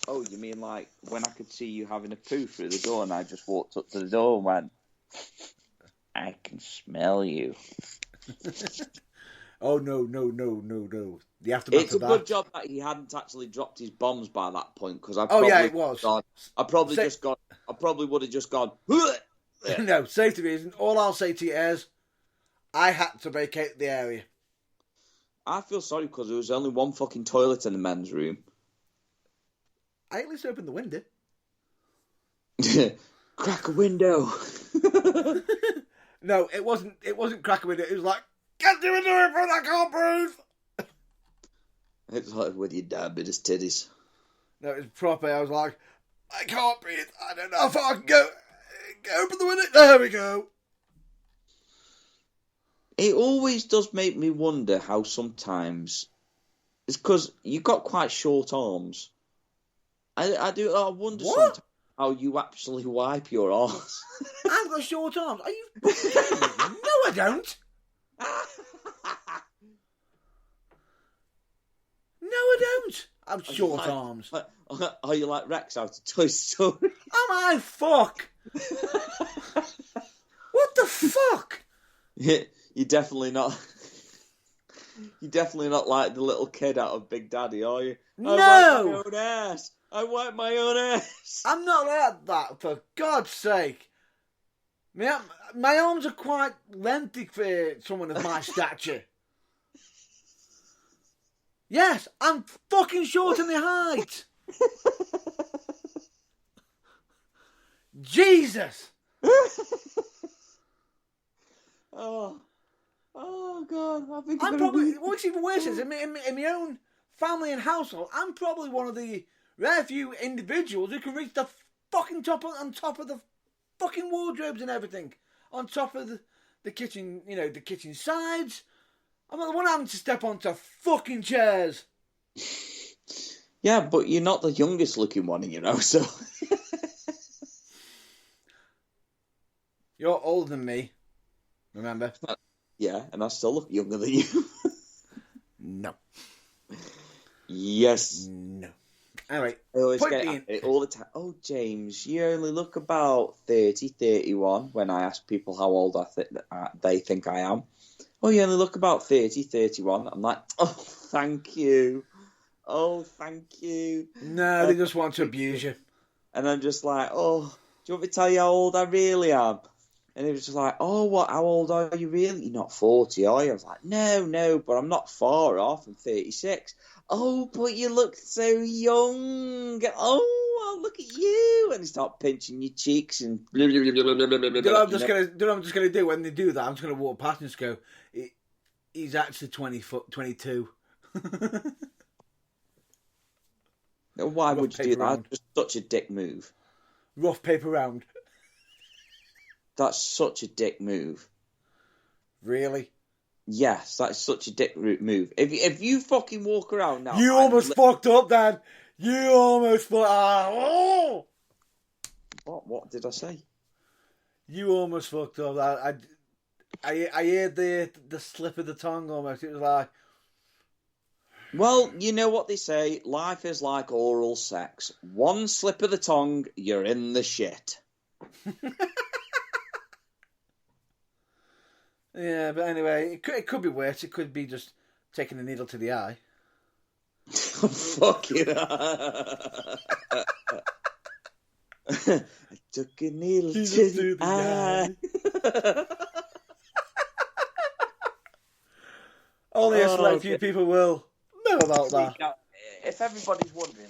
Oh, you mean like when I could see you having a poo through the door and I just walked up to the door and went, I can smell you. Oh, no. The aftermath it's a good job that he hadn't actually dropped his bombs by that point, because I probably would have just gone. No, safety reason. All I'll say to you is, I had to vacate the area. I feel sorry because there was only one fucking toilet in the men's room. I at least opened the window. Crack a window. No, it wasn't crack a window. It was like, get the window open, I can't breathe. It's like with your dad with his titties. No, it was proper. I was like, I can't breathe. I don't know if I can go open the window. There we go. It always does make me wonder how sometimes... It's because you've got quite short arms. I wonder sometimes how you actually wipe your arms. I've got short arms. Are you fucking kidding me? No, I don't. No, I don't. I've short arms. Are you like Rex out of Toy Story? Am I fuck? What the fuck? You're definitely not. You're definitely not like the little kid out of Big Daddy, are you? No. I wipe my own ass. I'm not like that, for God's sake. My arms are quite lengthy for someone of my stature. Yes, I'm fucking short in the height. Jesus. Oh God. I think I'm probably, what's even worse is, in my own family and household, I'm probably one of the rare few individuals who can reach the fucking on top of the fucking wardrobes and everything. On top of the kitchen, the kitchen sides. I'm not the one having to step onto fucking chairs. Yeah, but you're not the youngest looking one, so... You're older than me, remember? Yeah, and I still look younger than you. No. Yes. No. Anyway, I always point get being... it all the time. Oh, James, you only look about 30, 31 when I ask people how old they think I am. Oh, you only look about 30, 31. I'm like, oh, thank you. Oh, thank you. No, they just want to abuse you. And I'm just like, oh, do you want me to tell you how old I really am? And he was just like, oh, what? How old are you really? You're not 40, are you? I was like, no, but I'm not far off. I'm 36. Oh, but you look so young. Oh, look at you. And he started pinching your cheeks and... Do you know what I'm just gonna do when they do that? I'm just gonna walk past and just go, he's actually 22. Why would you do that? That's just such a dick move. Rough paper round. That's such a dick move. Really? Yes, that's such a dick move. If you fucking walk around now... You almost fucked up, Dan. You almost fucked up. Oh! What did I say? You almost fucked up. I heard the slip of the tongue almost. It was like... Well, you know what they say. Life is like oral sex. One slip of the tongue, you're in the shit. Yeah, but anyway, it could be worse. It could be just taking a needle to the eye. Fuck it. I took a needle to the eye. Only a select few people will know about that. If everybody's wondering,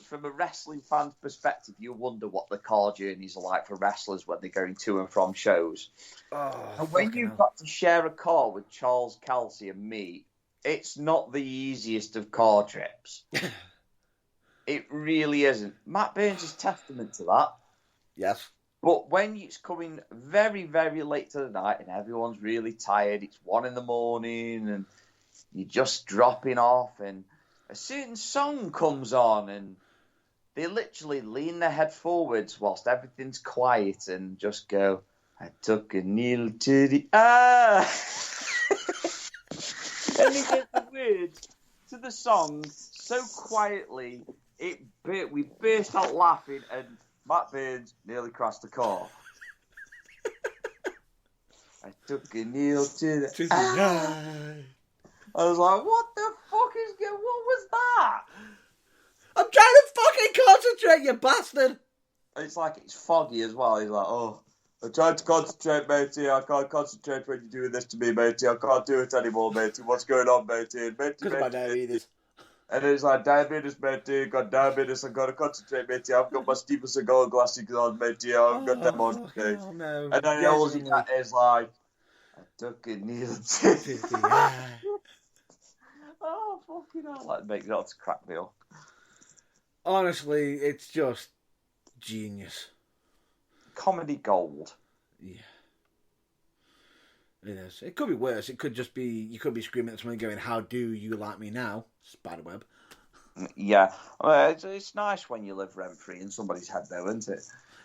from a wrestling fan's perspective, you wonder what the car journeys are like for wrestlers when they're going to and from shows. And when you've got to share a car with Charles Kelsey and me, it's not the easiest of car trips. It really isn't. Matt Burns is testament to that. Yes. But when it's coming very, very late to the night and everyone's really tired, it's 1 a.m. and you're just dropping off and a certain song comes on and they literally lean their head forwards whilst everything's quiet and just go, I took a needle to the eye. And they get the words to the song so quietly, we burst out laughing and Matt Burns nearly crashed the car. I took a needle to the eye. I was like, what the fuck what was that? I'm trying to fucking concentrate, you bastard! It's like it's foggy as well. He's like, oh, I'm trying to concentrate, matey. I can't concentrate when you're doing this to me, matey. I can't do it anymore, matey. What's going on, matey? Because of my diabetes. And it's like, diabetes, matey. Got diabetes. I've got to concentrate, matey. I've got my Steven Seagal glasses on, matey. I've got them on, matey. Oh, no. And then all he got is like, I took a needle to the eye. Oh, fucking hell. That makes that to crack me up. Honestly, it's just genius. Comedy gold. Yeah. It is. It could be worse. It could just be, you could be screaming at someone going, how do you like me now? Spiderweb. Yeah. Well, it's nice when you live rent-free in somebody's head, though, isn't it?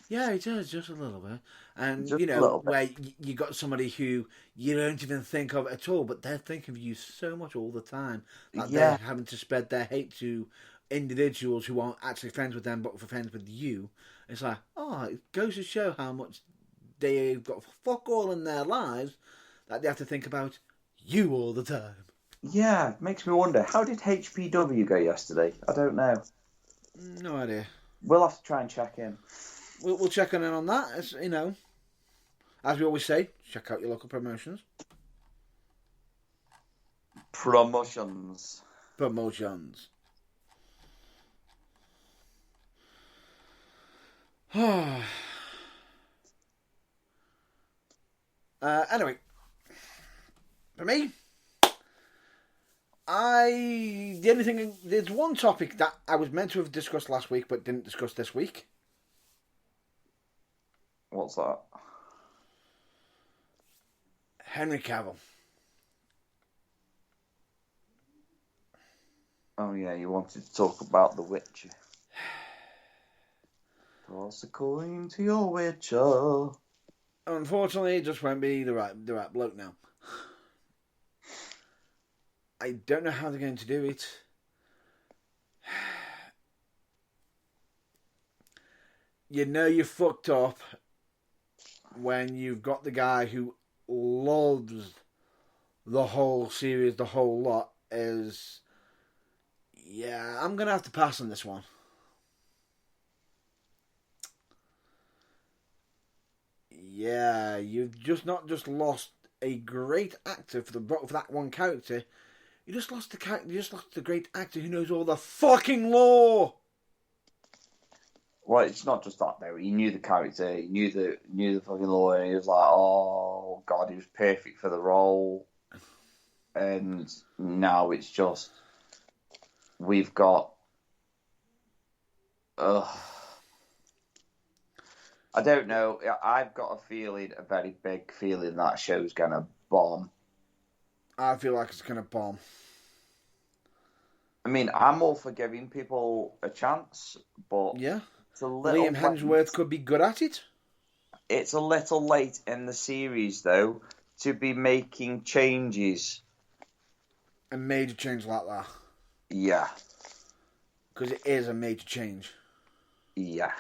Yeah, it is, just a little bit. And, just where you got somebody who you don't even think of at all, but they're thinking of you so much all the time. That they're having to spread their hate to individuals who aren't actually friends with them, but for friends with you. It's like, it goes to show how much they've got fuck all in their lives that they have to think about you all the time. Yeah, it makes me wonder, how did HPW go yesterday? I don't know. No idea. We'll have to try and check in. We'll check in on that. As we always say, check out your local promotions. Promotions. Anyway, for me, There's one topic that I was meant to have discussed last week but didn't discuss this week. What's that? Henry Cavill. Oh yeah, you wanted to talk about The Witcher. Toss a coin to your Witcher. Unfortunately, it just won't be the right bloke now. I don't know how they're going to do it. You know you fucked up when you've got the guy who loves the whole series, the whole lot, is... Yeah, I'm going to have to pass on this one. Yeah, you've just not just lost a great actor for that one character. You just lost the great actor who knows all the fucking lore. Well, it's not just that though. He knew the character, he knew the fucking lore, and he was like, "Oh God, he was perfect for the role." And now it's just we've got. I don't know. I've got a very big feeling that show's gonna bomb. I feel like it's gonna bomb. I mean, I'm all for giving people a chance, but yeah, it's a little Liam Hemsworth could be good at it. It's a little late in the series, though, to be making changes. A major change like that. Yeah. Because it is a major change. Yeah.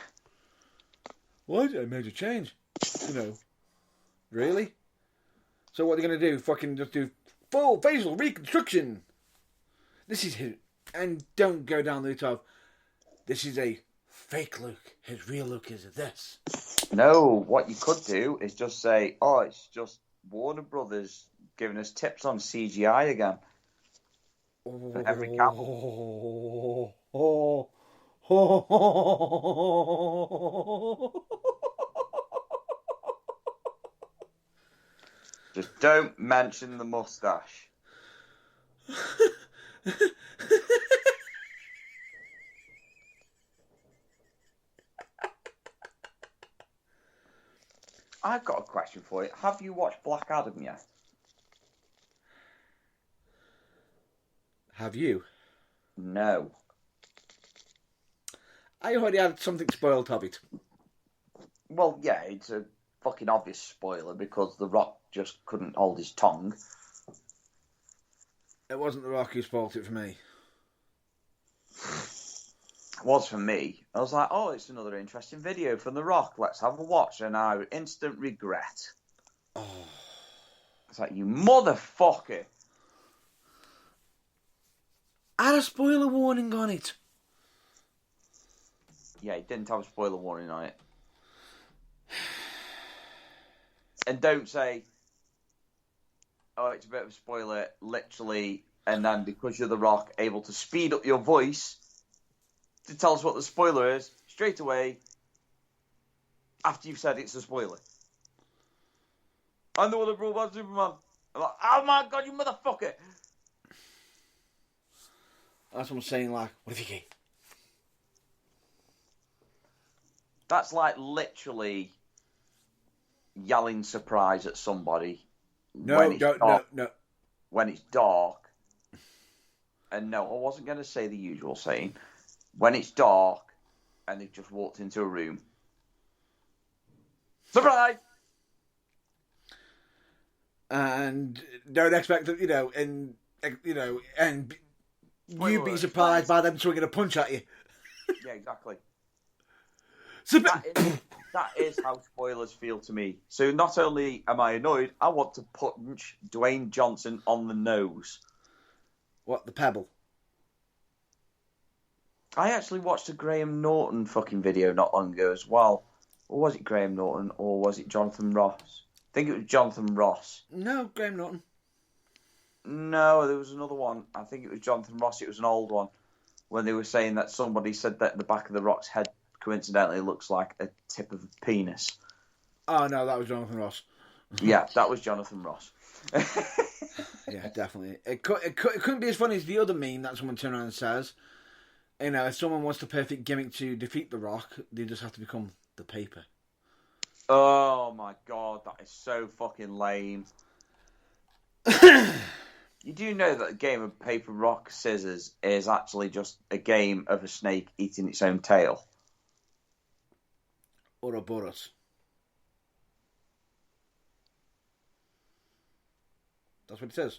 Why is it a major change? Really? So what are they going to do? Fucking just do full facial reconstruction. This is his... And don't go down the route of... This is a fake look. His real look is this. No, what you could do is just say, oh, it's just Warner Brothers giving us tips on CGI again. For Henry Cavill. Just don't mention the mustache. I've got a question for you. Have you watched Black Adam yet? Have you? No. I already had something spoiled of it. Well, yeah, it's a fucking obvious spoiler because The Rock just couldn't hold his tongue. It wasn't The Rock who spoiled it for me. It was for me. I was like, oh, it's another interesting video from The Rock. Let's have a watch. And I instant regret. Oh. It's like, you motherfucker. I had a spoiler warning on it. Yeah, he didn't have a spoiler warning on it. And don't say, oh, it's a bit of a spoiler, literally, and then because you're The Rock, able to speed up your voice to tell us what the spoiler is straight away after you've said it's a spoiler. I'm the one that brought back Superman. I'm like, oh my God, you motherfucker. That's what I'm saying, like, what if you get? That's like literally yelling surprise at somebody. No. When it's dark. And no, I wasn't going to say the usual saying. When it's dark and they've just walked into a room. Surprise! And don't expect that, and you'd be surprised by them swinging a punch at you. Yeah, exactly. That is how spoilers feel to me. So not only am I annoyed, I want to punch Dwayne Johnson on the nose. What, the pebble? I actually watched a Graham Norton fucking video not long ago as well. Or was it Graham Norton, or was it Jonathan Ross? I think it was Jonathan Ross. No, Graham Norton. No, there was another one. I think it was Jonathan Ross. It was an old one. When they were saying that somebody said that the back of the Rock's head coincidentally looks like a tip of a penis. Oh, no, that was Jonathan Ross. Yeah, that was Jonathan Ross. Yeah, definitely. It couldn't be as funny as the other meme that someone turned around and says. You know, if someone wants the perfect gimmick to defeat The Rock, they just have to become the paper. Oh my god, that is so fucking lame. You do know that the game of paper, rock, scissors is actually just a game of a snake eating its own tail. Ouroboros. That's what it says.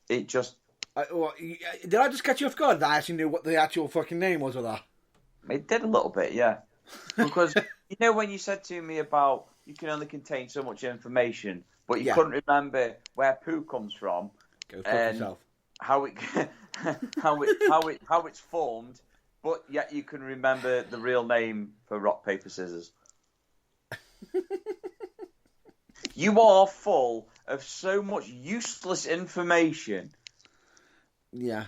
It just... Did I just catch you off guard that I actually knew what the actual fucking name was of that? It did a little bit, yeah. Because, you know when you said to me about you can only contain so much information, but you couldn't remember where poo comes from, Go fuck yourself. How it's formed, but yet you can remember the real name for rock, paper, scissors. You are full of so much useless information. Yeah.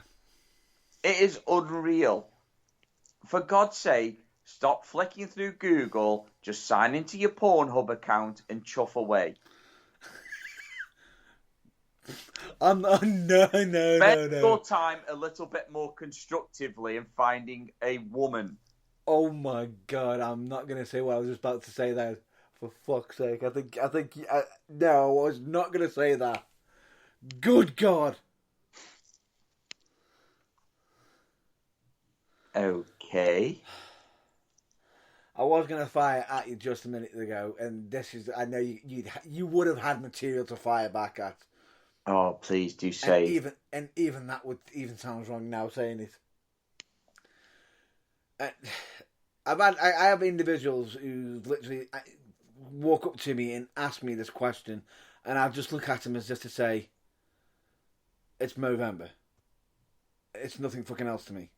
It is unreal. For God's sake, stop flicking through Google, just sign into your Pornhub account and chuff away. No. Spend your time a little bit more constructively in finding a woman. Oh my god, I'm not going to say what I was just about to say there. For fuck's sake. No, I was not going to say that. Good God. Okay. I was going to fire at you just a minute ago, and this is, I know you would have had material to fire back at. Oh, please do say. Even that would even sounds wrong now saying it. I have individuals who literally walk up to me and ask me this question, and I'll just look at them as just to say, it's Movember. It's nothing fucking else to me.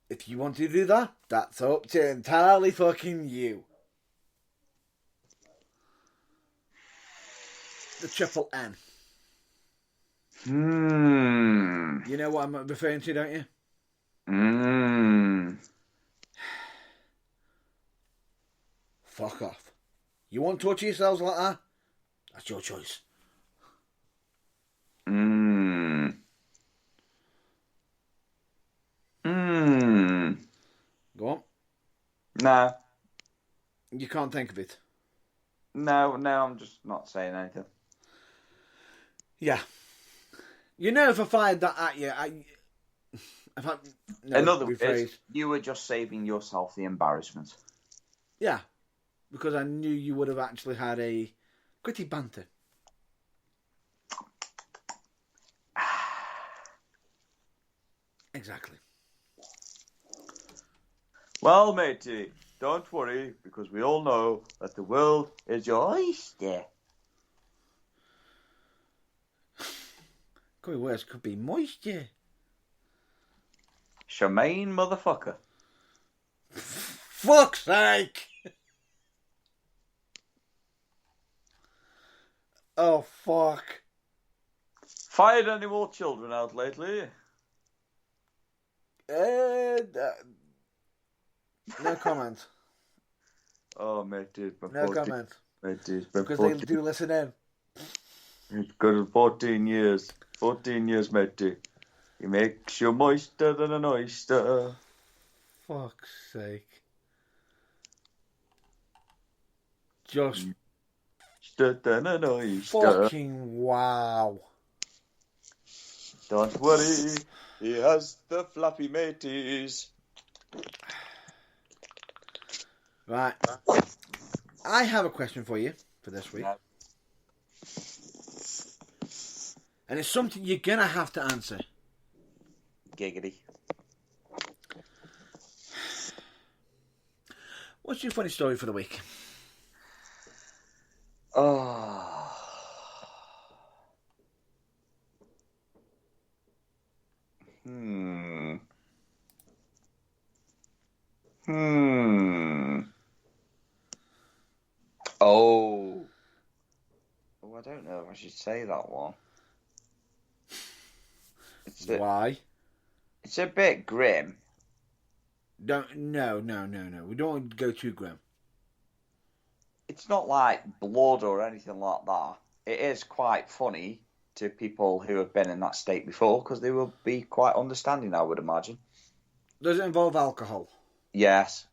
If you want to do that, that's up to entirely fucking you. The triple N. You know what I'm referring to, don't you? Fuck off. You want to torture yourselves like that? That's your choice. Go on. No. You can't think of it. No, I'm just not saying anything. Yeah. You know, if I fired that at you, In other words, you were just saving yourself the embarrassment. Yeah. Because I knew you would have actually had a gritty banter. Exactly. Well, matey, don't worry, because we all know that the world is your oyster. Could be worse, could be moisture. Charmaine, motherfucker. Fuck's sake! Oh, fuck. Fired any more children out lately? No comment. Oh, matey. No comment. Matey, because they do listen in. It's good 14 years. 14 years, matey. He makes you moister than an oyster. Fuck's sake. Just than an oyster. Fucking wow. Don't worry, he has the fluffy mateys. Right. I have a question for you for this week. And it's something you're going to have to answer. Giggity. What's your funny story for the week? Oh. Oh, I don't know if I should say that one. Why? It's a bit grim. No. We don't want to go too grim. It's not like blood or anything like that. it is quite funny to people who have been in that state before because they will be quite understanding, I would imagine. Does it involve alcohol? Yes.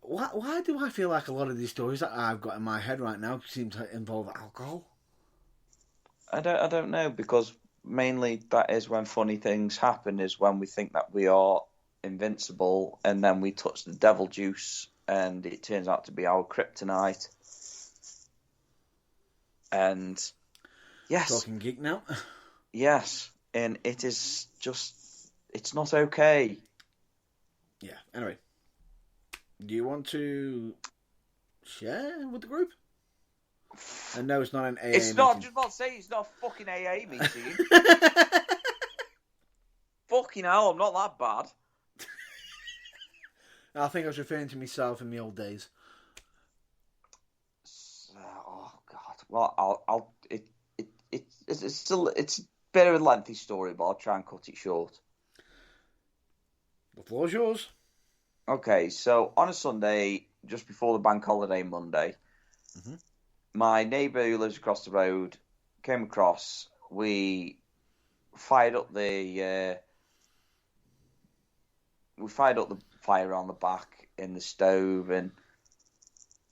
Why do I feel like a lot of these stories that I've got in my head right now seem to involve alcohol? I don't know, because mainly that is when funny things happen, is when we think that we are invincible and then we touch the devil juice and it turns out to be our kryptonite. And yes. Talking geek now. Yes. And it is just, it's not okay. Yeah. Anyway, do you want to share with the group? And no, it's not an AA It's meeting. not, just not saying it's not a fucking AA meeting. Fucking hell, I'm not that bad. I think I was referring to myself in the old days. Oh God. Well, it's still, it's a bit of a lengthy story, but I'll try and cut it short. The floor's yours. Okay, so on a Sunday, just before the bank holiday Monday, my neighbour who lives across the road came across. We fired up the fire on the back in the stove, and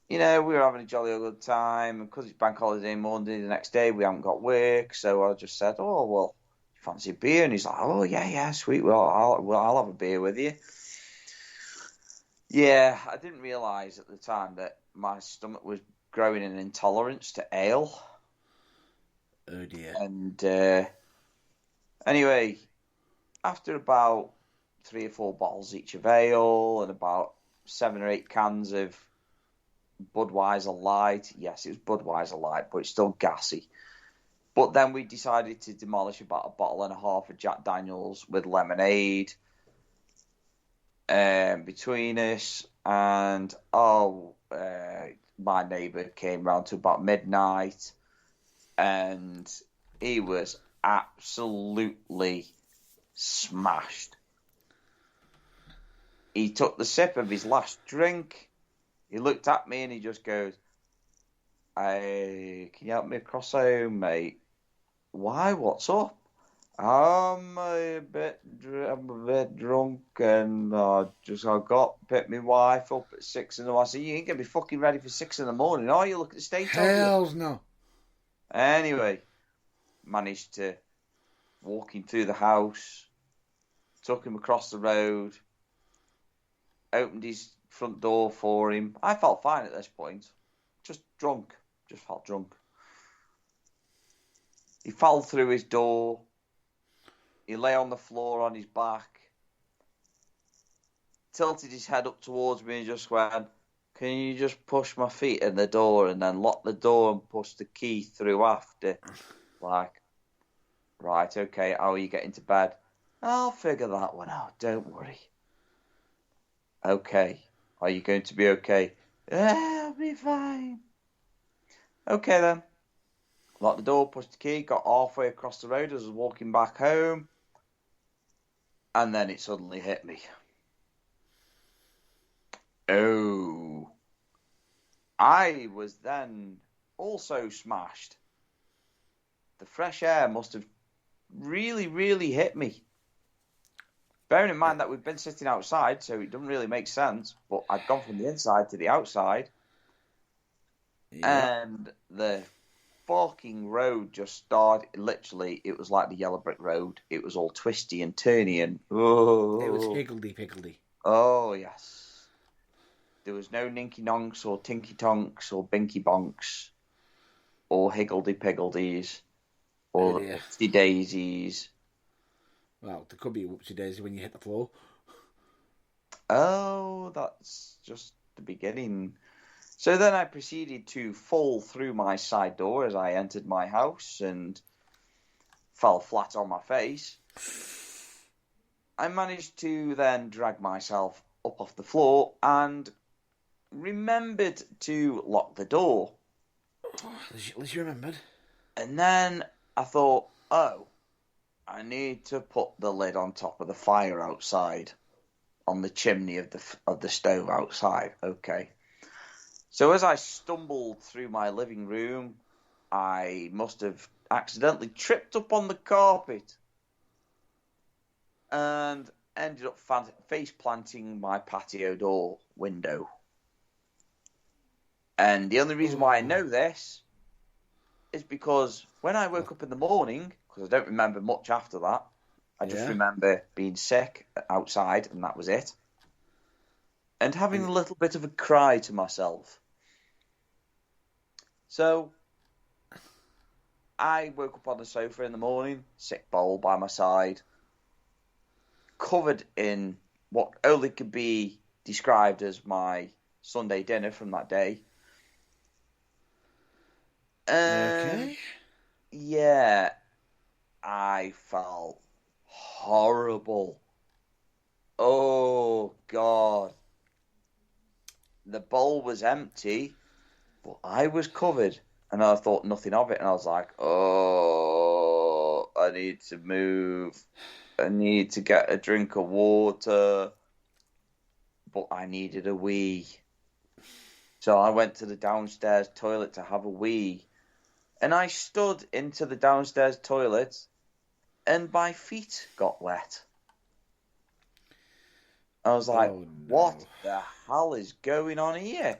we were having a jolly good time. And because it's bank holiday Monday, the next day we haven't got work, so I just said, "Oh well, you fancy a beer?" And he's like, "Oh yeah, sweet. Well, I'll have a beer with you." Yeah, I didn't realise at the time that my stomach was growing an intolerance to ale. Oh dear. And anyway, after about 3 or 4 bottles each of ale and about 7 or 8 cans of Budweiser Light, yes, it was Budweiser Light, but it's still gassy. But then we decided to demolish about a bottle and a half of Jack Daniels with lemonade between us, and my neighbour came round to about midnight, and he was absolutely smashed. He took the sip of his last drink, he looked at me and he just goes, "Hey, can you help me across home, mate?" "Why, what's up?" I'm a bit drunk, and I picked my wife up at 6 in the morning. I said, "You ain't gonna be fucking ready for 6 in the morning, are you? Look at the state of you." Hells no. Anyway, managed to walk him through the house, took him across the road, opened his front door for him. I felt fine at this point, just drunk, just felt drunk. He fell through his door. He lay on the floor on his back, tilted his head up towards me and just went, "Can you just push my feet in the door and then lock the door and push the key through after?" Like, right, okay, how are you getting to bed? "I'll figure that one out, don't worry." "Okay, are you going to be okay?" "Yeah, I'll be fine." "Okay then." Locked the door, pushed the key, got halfway across the road as I was walking back home. And then it suddenly hit me. Oh. I was then also smashed. The fresh air must have really, really hit me. Bearing in mind that we've been sitting outside, so it doesn't really make sense, but I'd gone from the inside to the outside. Yeah. And the fucking road just started, literally, it was like the yellow brick road. It was all twisty and turny and It was higgledy-piggledy. Oh yes. There was no ninky nonks or tinky tonks or binky bonks or higgledy-piggledies or whoopsie daisies. Well, there could be a whoopsie daisy when you hit the floor. Oh, that's just the beginning. So then I proceeded to fall through my side door as I entered my house and fell flat on my face. I managed to then drag myself up off the floor and remembered to lock the door. At least you remembered. And then I thought, oh, I need to put the lid on top of the fire outside, on the chimney of the stove outside. Okay. So as I stumbled through my living room, I must have accidentally tripped up on the carpet and ended up face planting my patio door window. And the only reason why I know this is because when I woke up in the morning, because I don't remember much after that, I just remember being sick outside, and that was it. And having a little bit of a cry to myself. So I woke up on the sofa in the morning, sick bowl by my side, covered in what only could be described as my Sunday dinner from that day. Okay. Yeah, I felt horrible. Oh, God. The bowl was empty, but I was covered, and I thought nothing of it, and I was like, oh, I need to move. I need to get a drink of water, but I needed a wee. So I went to the downstairs toilet to have a wee, and I stood into the downstairs toilet, and my feet got wet. I was like, what the hell is going on here?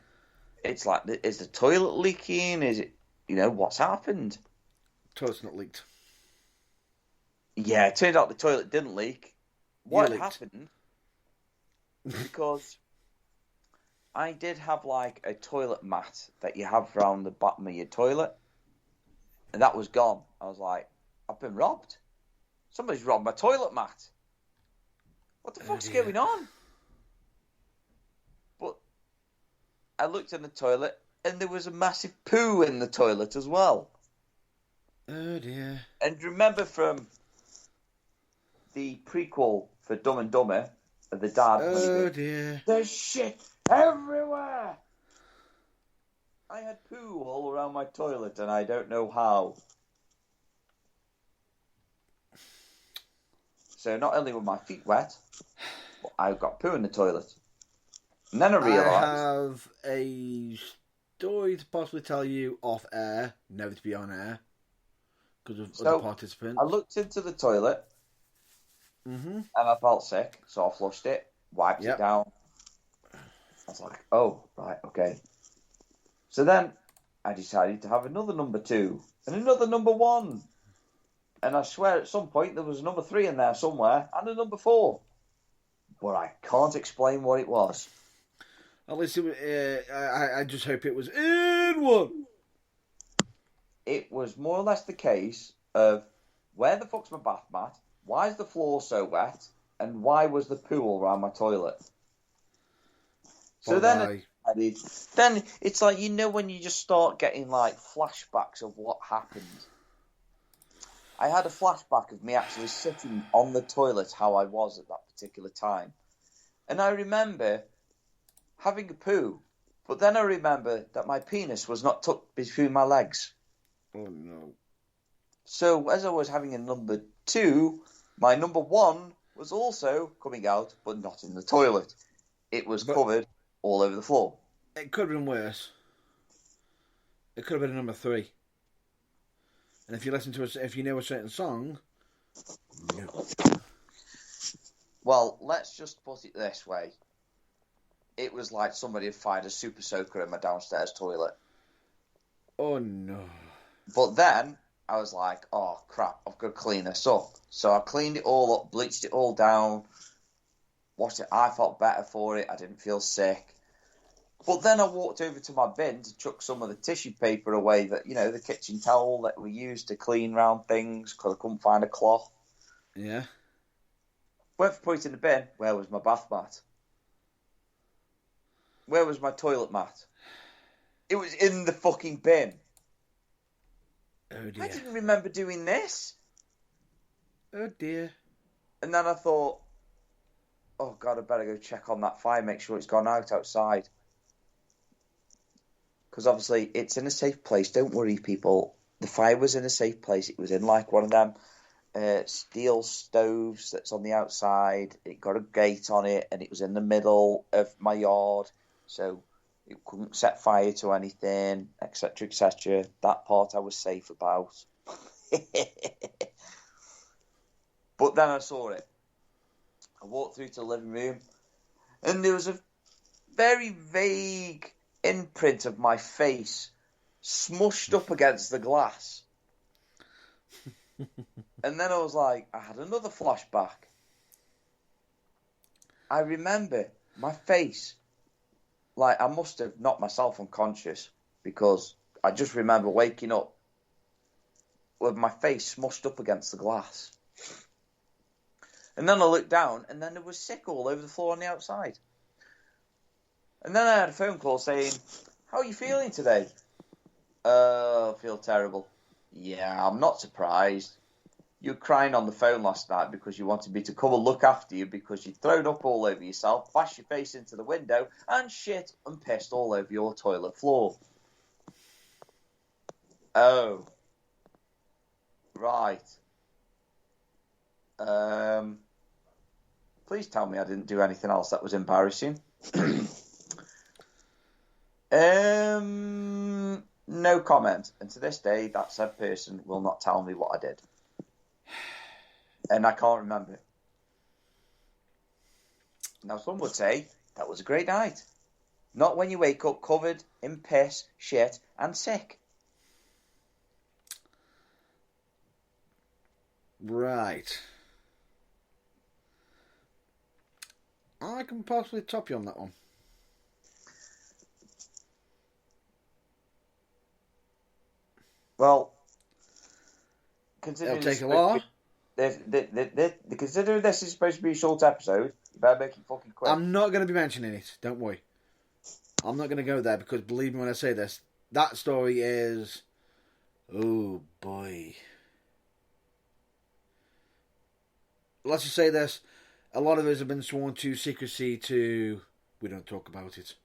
It's like, is the toilet leaking? Is it, what's happened? Toilet's not leaked. Yeah, it turned out the toilet didn't leak. What happened? Because I did have like a toilet mat that you have around the bottom of your toilet, and that was gone. I was like, I've been robbed. Somebody's robbed my toilet mat. What the fuck's going on? But I looked in the toilet, and there was a massive poo in the toilet as well. Oh dear. And remember from the prequel for Dumb and Dumber, the dad. Oh dear. There's shit everywhere. I had poo all around my toilet, and I don't know how. So not only were my feet wet, but I got poo in the toilet. And then I realised... I have a story to possibly tell you off air, never to be on air, because of other participants. I looked into the toilet, and I felt sick, so I flushed it, wiped it down. I was like, oh, right, okay. So then I decided to have another number 2 and another number 1. And I swear at some point there was a number 3 in there somewhere and a number 4. But I can't explain what it was. At least I just hope it was in one. It was more or less the case of where the fuck's my bath mat? Why is the floor so wet? And why was the poo all around my toilet? So then it's like, when you just start getting like flashbacks of what happened. I had a flashback of me actually sitting on the toilet how I was at that particular time. And I remember having a poo, but then I remember that my penis was not tucked between my legs. Oh no. So as I was having a number 2, my number 1 was also coming out, but not in the toilet. It was covered all over the floor. It could have been worse. It could have been a number 3. And if you listen to if you know a certain song, no. Well, let's just put it this way. It was like somebody had fired a super soaker in my downstairs toilet. Oh no. But then I was like, oh crap, I've got to clean this up. So I cleaned it all up, bleached it all down, washed it. I felt better for it. I didn't feel sick. But then I walked over to my bin to chuck some of the tissue paper away that, the kitchen towel that we used to clean round things because I couldn't find a cloth. Yeah. Went for put it in the bin. Where was my bath mat? Where was my toilet mat? It was in the fucking bin. Oh dear. I didn't remember doing this. Oh dear. And then I thought, oh God, I better go check on that fire, make sure it's gone out outside. Because obviously it's in a safe place. Don't worry, people. The fire was in a safe place. It was in like one of them steel stoves that's on the outside. It got a gate on it, and it was in the middle of my yard. So It couldn't set fire to anything, etc., etc. That part I was safe about. But then I saw it. I walked through to the living room, and there was a very vague imprint of my face smushed up against the glass. And then I was like, I had another flashback. I remember my face, like I must have knocked myself unconscious, because I just remember waking up with my face smushed up against the glass. And then I looked down, and then there was sick all over the floor on the outside. And then I had a phone call saying, how are you feeling today? I feel terrible. Yeah, I'm not surprised. You were crying on the phone last night because you wanted me to come and look after you because you'd thrown up all over yourself, bashed your face into the window, and shit and pissed all over your toilet floor. Oh. Right. Please tell me I didn't do anything else that was embarrassing. No comment. And to this day, that said person will not tell me what I did. And I can't remember it. Now, some would say that was a great night. Not when you wake up covered in piss, shit, and sick. Right. I can possibly top you on that one. Well, considering It'll take a while. Considering this is supposed to be a short episode, you better make it fucking quick. I'm not going to be mentioning it. Don't worry. I'm not going to go there because believe me when I say this, that story is... Oh, boy. Let's just say this. A lot of us have been sworn to secrecy to... We don't talk about it.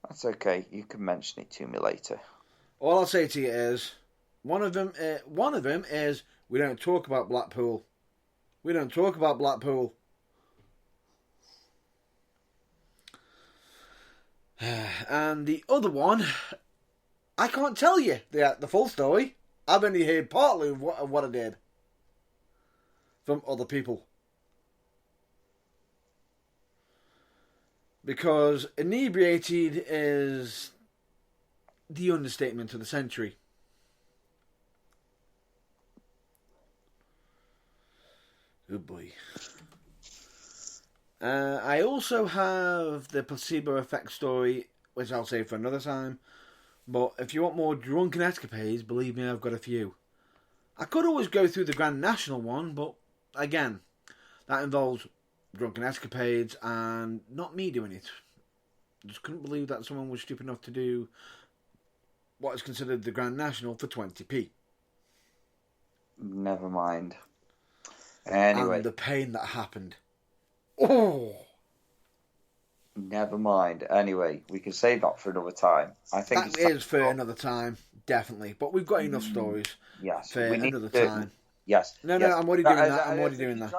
That's okay. You can mention it to me later. All I'll say to you is... One of them is... We don't talk about Blackpool. We don't talk about Blackpool. And the other one... I can't tell you the full story. I've only heard partly of what I did. From other people. Because inebriated is the understatement of the century. Good boy. I also have the placebo effect story, which I'll save for another time. But if you want more drunken escapades, believe me, I've got a few. I could always go through the Grand National one, but again, that involves drunken escapades and not me doing it. I just couldn't believe that someone was stupid enough to do what is considered the Grand National for 20p. Never mind. Anyway. And the pain that happened. Oh! Never mind. Anyway, we can save that for another time. I think that is for another time, definitely. But we've got enough stories for another time. Yes. No, I'm already doing that. I'm already doing that.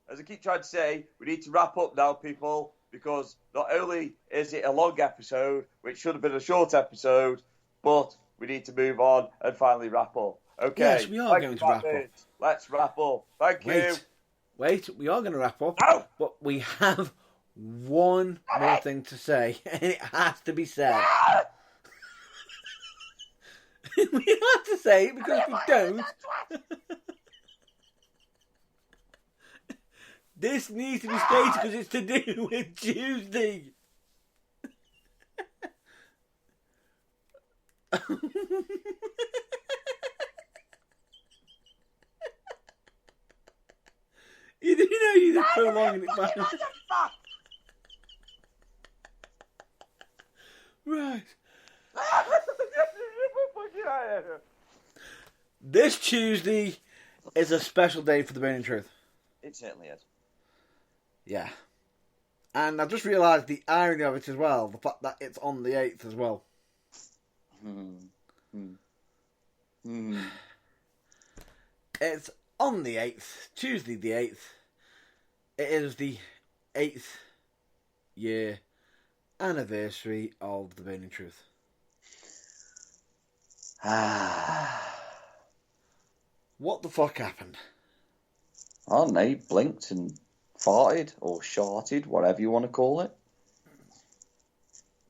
As I keep trying to say, we need to wrap up now, people, because not only is it a long episode, which should have been a short episode, but we need to move on and finally wrap up. Okay. Yes, we are going to wrap up. Let's wrap up. Thank you. Wait, we are going to wrap up. No! But we have one more thing to say, and it has to be said. We have to say it because if we don't... This needs to be stated because it's to do with Tuesday. You do know you're just prolonging it back. Right. This Tuesday is a special day for the Burning Truth. It certainly is. Yeah. And I just realised the irony of it as well, the fact that it's on the 8th as well. It's on the 8th, Tuesday the 8th. It is the 8th year anniversary of The Burning Truth. What the fuck happened? I don't know, blinked and farted or sharted, whatever you want to call it.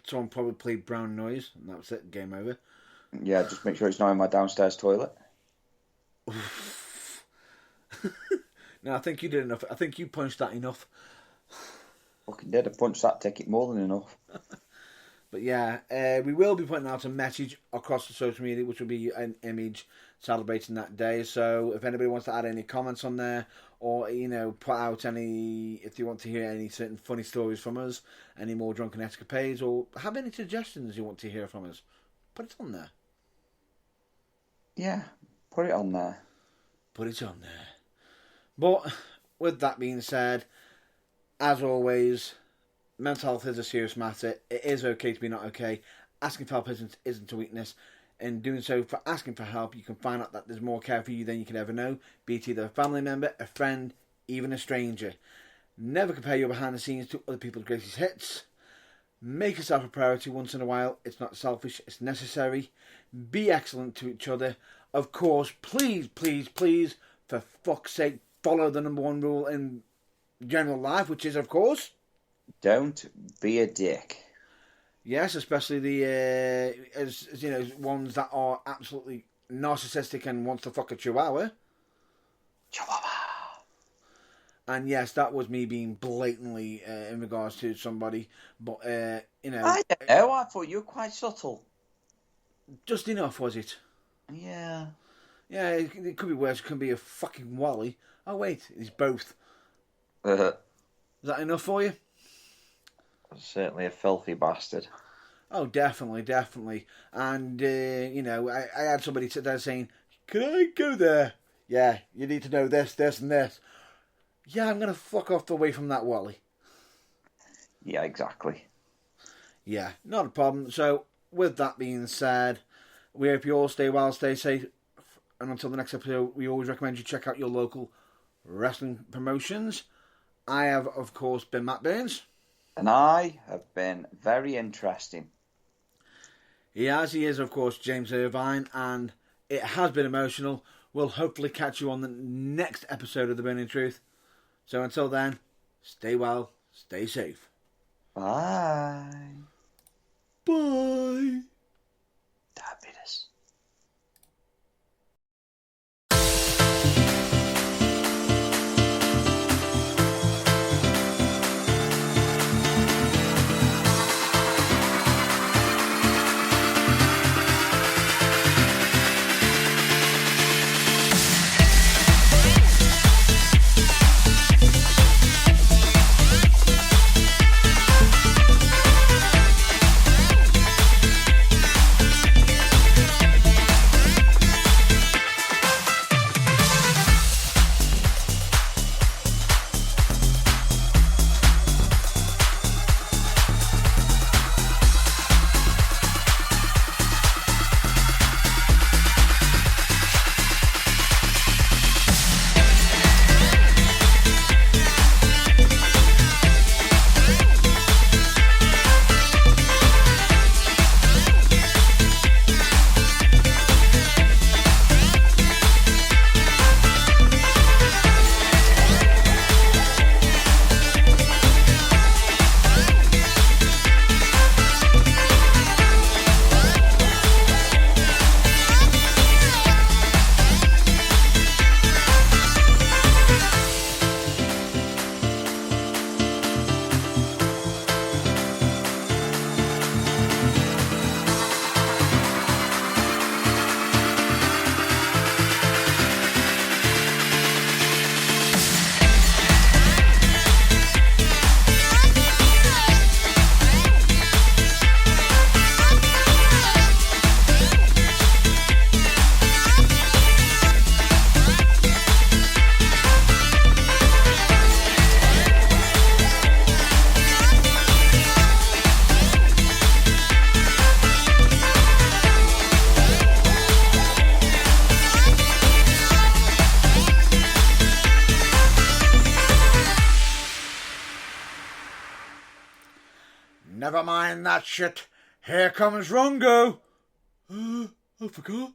Someone probably played brown noise, and that was it, game over. Yeah, just make sure it's not in my downstairs toilet. No, I think you did enough. I think you punched that enough. Fucking did. I punched that ticket more than enough. But yeah, we will be putting out a message across the social media, which will be an image celebrating that day. So if anybody wants to add any comments on there, or put out any, if you want to hear any certain funny stories from us, any more drunken escapades, or have any suggestions you want to hear from us, put it on there. Yeah, put it on there. Put it on there. But with that being said, as always, mental health is a serious matter. It is okay to be not okay. Asking for help isn't a weakness. In doing so, for asking for help, you can find out that there's more care for you than you can ever know, be it either a family member, a friend, even a stranger. Never compare your behind the scenes to other people's greatest hits. Make yourself a priority once in a while. It's not selfish, it's necessary. Be excellent to each other. Of course, please, please, please, for fuck's sake, follow the number one rule in general life, which is, of course, don't be a dick. Yes, especially the ones that are absolutely narcissistic and wants to fuck a chihuahua. Chihuahua. And yes, that was me being blatantly in regards to somebody, but I don't know. I thought you were quite subtle. Just enough, was it? Yeah. Yeah, it could be worse. It could be a fucking wally. Oh wait, it's both. Is that enough for you? Certainly a filthy bastard. Oh, definitely, definitely. And, I had somebody sit there saying, can I go there? Yeah, you need to know this, this, and this. Yeah, I'm going to fuck off away from that wally. Yeah, exactly. Yeah, not a problem. So, with that being said, we hope you all stay well, stay safe. And until the next episode, we always recommend you check out your local wrestling promotions. I have, of course, been Matt Burns. And I have been very interesting. He is, of course, James Irvine, and it has been emotional. We'll hopefully catch you on the next episode of The Burning Truth. So until then, stay well, stay safe. Bye. Bye. Happiness. Never mind that shit. Here comes Rongo. I forgot.